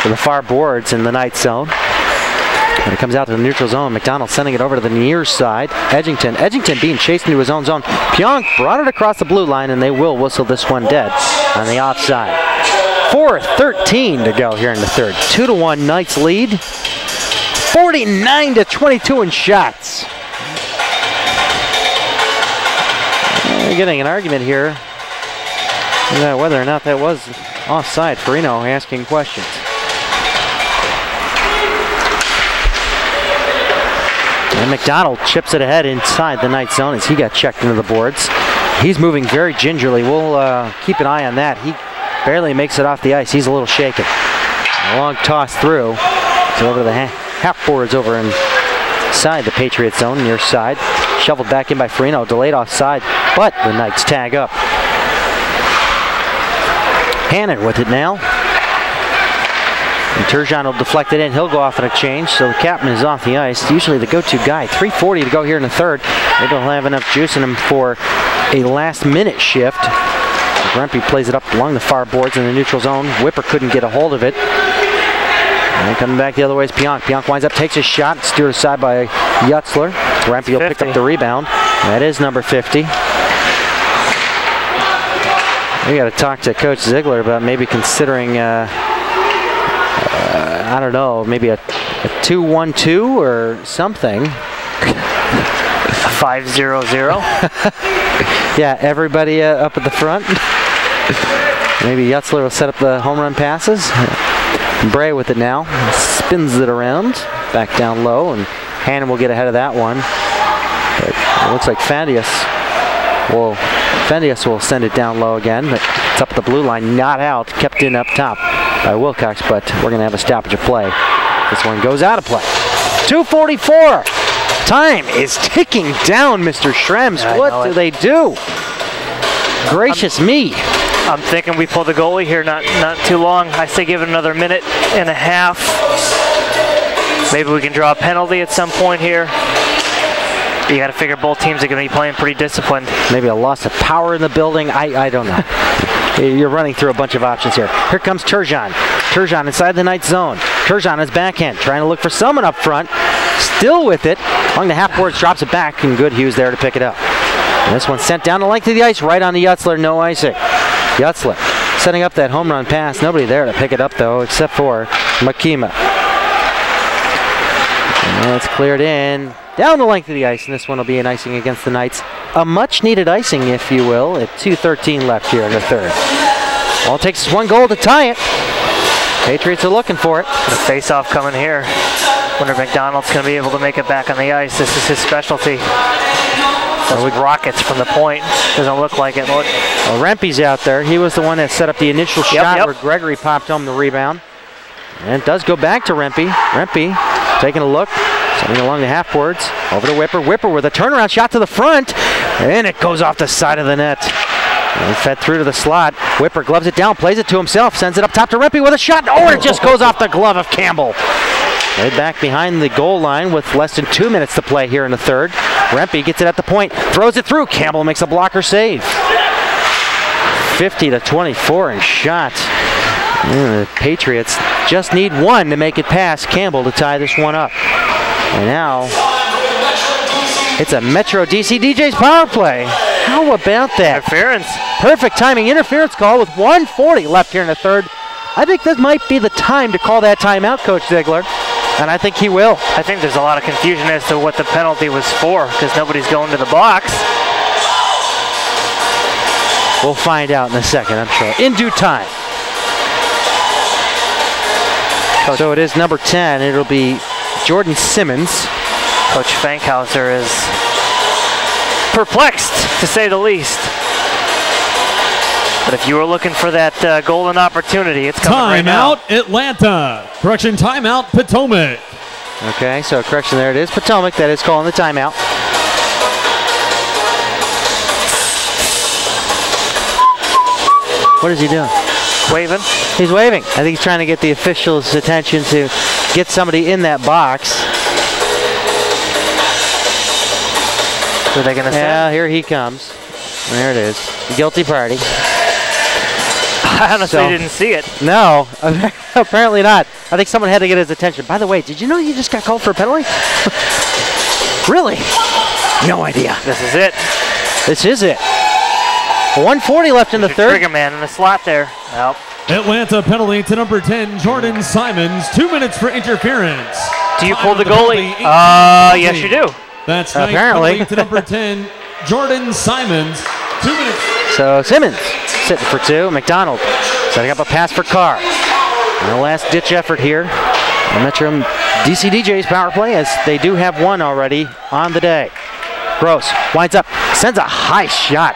[SPEAKER 2] to the far boards in the Knights zone. When it comes out to the neutral zone, McDonald sending it over to the near side. Edgington being chased into his own zone. Pionk brought it across the blue line, and they will whistle this one dead on the offside. 4:13 to go here in the third. 2-1 Knights lead. 49-22 in shots. We're getting an argument here about whether or not that was offside. Farino asking questions. And McDonald chips it ahead inside the Knights zone as he got checked into the boards. He's moving very gingerly. We'll keep an eye on that. He barely makes it off the ice. He's a little shaken. A long toss through. It's over to the half boards over inside the Patriots zone, near side. Shoveled back in by Farino, delayed offside, but the Knights tag up. Hannon with it now. And Turgeon will deflect it in. He'll go off on a change, so the captain is off the ice. Usually the go-to guy. 3:40 to go here in the third. They don't have enough juice in him for a last-minute shift. Rempe plays it up along the far boards in the neutral zone. Whipper couldn't get a hold of it. And coming back the other way is Pionk. Pionk winds up, takes a shot, steered aside by Yutzler. Rempe will pick up the rebound. That is number 50. We got to talk to Coach Ziegler about maybe considering, I don't know, maybe a 2-1-2 or something.
[SPEAKER 1] 5-0-0.
[SPEAKER 2] Yeah, everybody up at the front. Maybe Yutzler will set up the home run passes. Bray with it now. Spins it around. Back down low, and Hannon will get ahead of that one. But it looks like Fendius will send it down low again, but it's up the blue line, not out, kept in up top by Wilcox, but we're going to have a stoppage of play. This one goes out of play. 2:44. Time is ticking down, Mr. Schrems. What do they do? Gracious me.
[SPEAKER 1] I'm thinking we pull the goalie here not too long. I say give it another minute and a half. Maybe we can draw a penalty at some point here. You got to figure both teams are going to be playing pretty disciplined. Maybe a loss of power in the building. I don't know. You're running through a bunch of options here. Here comes Turgeon. Turgeon inside the Knights zone. Turgeon is backhand, trying to look for someone up front. Still with it. Along the half boards, drops it back, and good Hughes there to pick it up. And this one sent down the length of the ice, right on the Yutzler, no icing. Yutzler setting up that home run pass. Nobody there to pick it up, though, except for Makima. And it's cleared in. Down the length of the ice, and this one will be an icing against the Knights. A much-needed icing, if you will, at 2:13 left here in the third. All it takes is one goal to tie it. Patriots are looking for it. The face-off coming here. Wonder if McDonald's going to be able to make it back on the ice. This is his specialty. Those rockets from the point. Doesn't look like it. Well, Rempe's out there. He was the one that set up the initial shot where Gregory popped home the rebound.
[SPEAKER 2] And it does go back to Rempe. Rempe taking a look, sending along the half boards. Over to Whipper. Whipper with a turnaround shot to the front. And it goes off the side of the net. And fed through to the slot. Whipper gloves it down, plays it to himself, sends it up top to Rempe with a shot. Oh, it just goes off the glove of Campbell. Right back behind the goal line with less than 2 minutes to play here in the third. Rempe gets it at the point, throws it through. Campbell makes a blocker save. 50-24 in shot. The Patriots just need one to make it past Campbell to tie this one up. And now it's a Metro DC DJ's power play. How about that?
[SPEAKER 1] Interference.
[SPEAKER 2] Perfect timing interference call with 1:40 left here in the third. I think this might be the time to call that timeout, Coach Ziegler. And I think he will.
[SPEAKER 1] I think there's a lot of confusion as to what the penalty was for because nobody's going to the box.
[SPEAKER 2] We'll find out in a second, I'm sure. In due time. So it is number 10. It'll be Jordan Simmons.
[SPEAKER 1] Coach Fankhauser is perplexed, to say the least. But if you were looking for that golden opportunity, it's coming right now.
[SPEAKER 3] Timeout, Atlanta. Correction, timeout, Potomac.
[SPEAKER 2] Okay, so correction, there it is. Potomac, that is calling the timeout. What is he doing?
[SPEAKER 1] Waving.
[SPEAKER 2] He's waving. I think he's trying to get the officials' attention to get somebody in that box.
[SPEAKER 1] Who are they going to
[SPEAKER 2] Yeah,
[SPEAKER 1] send?
[SPEAKER 2] here he comes. There it is. The guilty party.
[SPEAKER 1] I honestly didn't see it.
[SPEAKER 2] No, apparently not. I think someone had to get his attention. By the way, did you know you just got called for a penalty? Really? No idea.
[SPEAKER 1] This is it.
[SPEAKER 2] This is it. 1:40 left in the third.
[SPEAKER 1] Trigger man in the slot there. Well,
[SPEAKER 3] Atlanta penalty to number 10, Jordan Simons. 2 minutes for interference.
[SPEAKER 1] do you
[SPEAKER 3] Time
[SPEAKER 1] pull
[SPEAKER 3] of
[SPEAKER 1] the goalie?
[SPEAKER 3] penalty, 18.
[SPEAKER 1] Yes, you do.
[SPEAKER 3] That's
[SPEAKER 2] Apparently.
[SPEAKER 3] penalty to number 10, Jordan Simons. 2 minutes.
[SPEAKER 2] So Simmons sitting for two. McDonald setting up a pass for Carr. And the last ditch effort here. Metro DC DJ's power play, as they do have one already on the day. Gross winds up, sends a high shot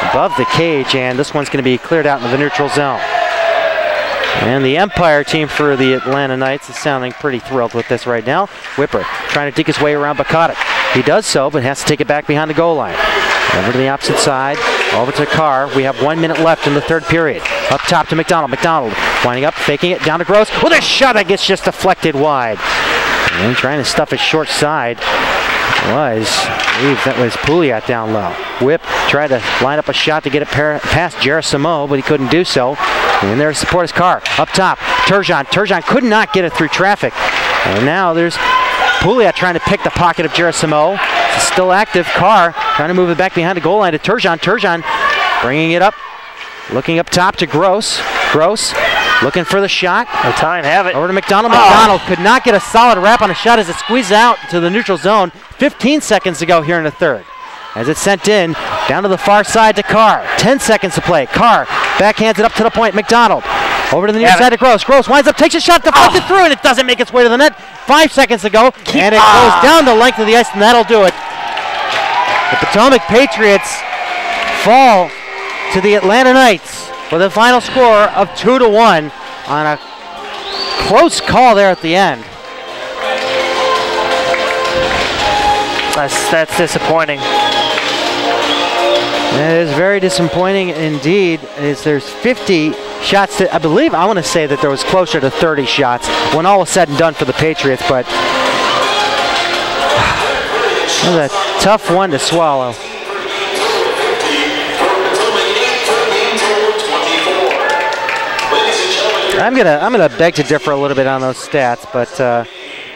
[SPEAKER 2] above the cage, and this one's going to be cleared out in the neutral zone. And the Empire team for the Atlanta Knights is sounding pretty thrilled with this right now. Whipper trying to dig his way around Bakatic. He does so, but has to take it back behind the goal line. Over to the opposite side, over to Carr. We have 1 minute left in the third period. Up top to McDonald. McDonald winding up, faking it down to Gross with a shot that gets just deflected wide. And trying to stuff his short side was, I believe that was Pouliot down low. Whip tried to line up a shot to get it past Gerasimo, but he couldn't do so. And there to support his Carr. Up top, Turgeon. Turgeon could not get it through traffic. And now there's Pouliot trying to pick the pocket of Gerasimo. It's still active. Carr trying to move it back behind the goal line to Turgeon. Turgeon bringing it up. Looking up top to Gross. Gross looking for the shot.
[SPEAKER 1] No time, have it.
[SPEAKER 2] Over to McDonald. McDonald could not get a solid wrap on a shot as it squeezed out to the neutral zone. 15 seconds to go here in the third. As it's sent in, down to the far side to Carr. 10 seconds to play. Carr backhands it up to the point. McDonald over to the near side to Gross. Gross winds up, takes a shot, deflected through, and it doesn't make its way to the net. 5 seconds to go, and it goes down the length of the ice, and that'll do it. The Potomac Patriots fall to the Atlanta Knights with a final score of 2-1 on a close call there at the end.
[SPEAKER 1] That's disappointing.
[SPEAKER 2] It is very disappointing indeed. There's 50 shots to, I believe, I want to say that there was closer to 30 shots when all was said and done for the Patriots, but it was a tough one to swallow. I'm gonna beg to differ a little bit on those stats, but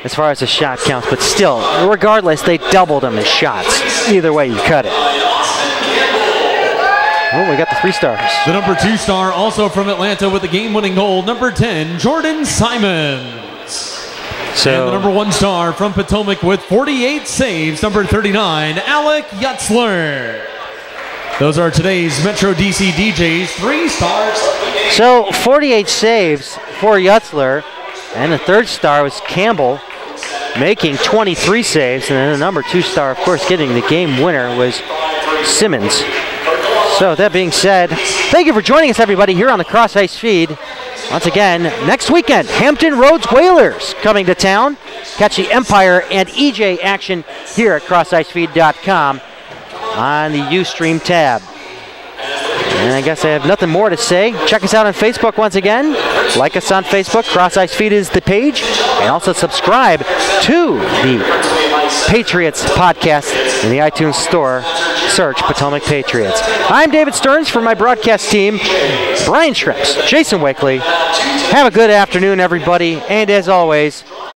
[SPEAKER 2] as far as the shot counts, but still, regardless, they doubled them as shots. Either way you cut it. Oh, we got the 3 stars.
[SPEAKER 3] The number 2 star, also from Atlanta with the game-winning goal, number 10, Jordan Simons. And the number 1 star from Potomac with 48 saves, number 39, Alec Yutzler. Those are today's Metro DC DJs, 3 stars.
[SPEAKER 2] So 48 saves for Yutzler, and the 3rd star was Campbell, making 23 saves, and then the number 2 star, of course, getting the game winner was Simmons. So that being said, thank you for joining us, everybody, here on the Cross Ice feed. once again, next weekend, Hampton Roads Whalers coming to town. Catch the Empire and EJ action here at crossicefeed.com on the Ustream tab. And I guess I have nothing more to say. Check us out on Facebook once again. Like us on Facebook. Cross Ice Feed is the page. And also subscribe to the Patriots podcast in the iTunes store. Search Potomac Patriots. I'm David Stearns from my broadcast team. Brian Schreps, Jason Wakely. Have a good afternoon, everybody. And as always,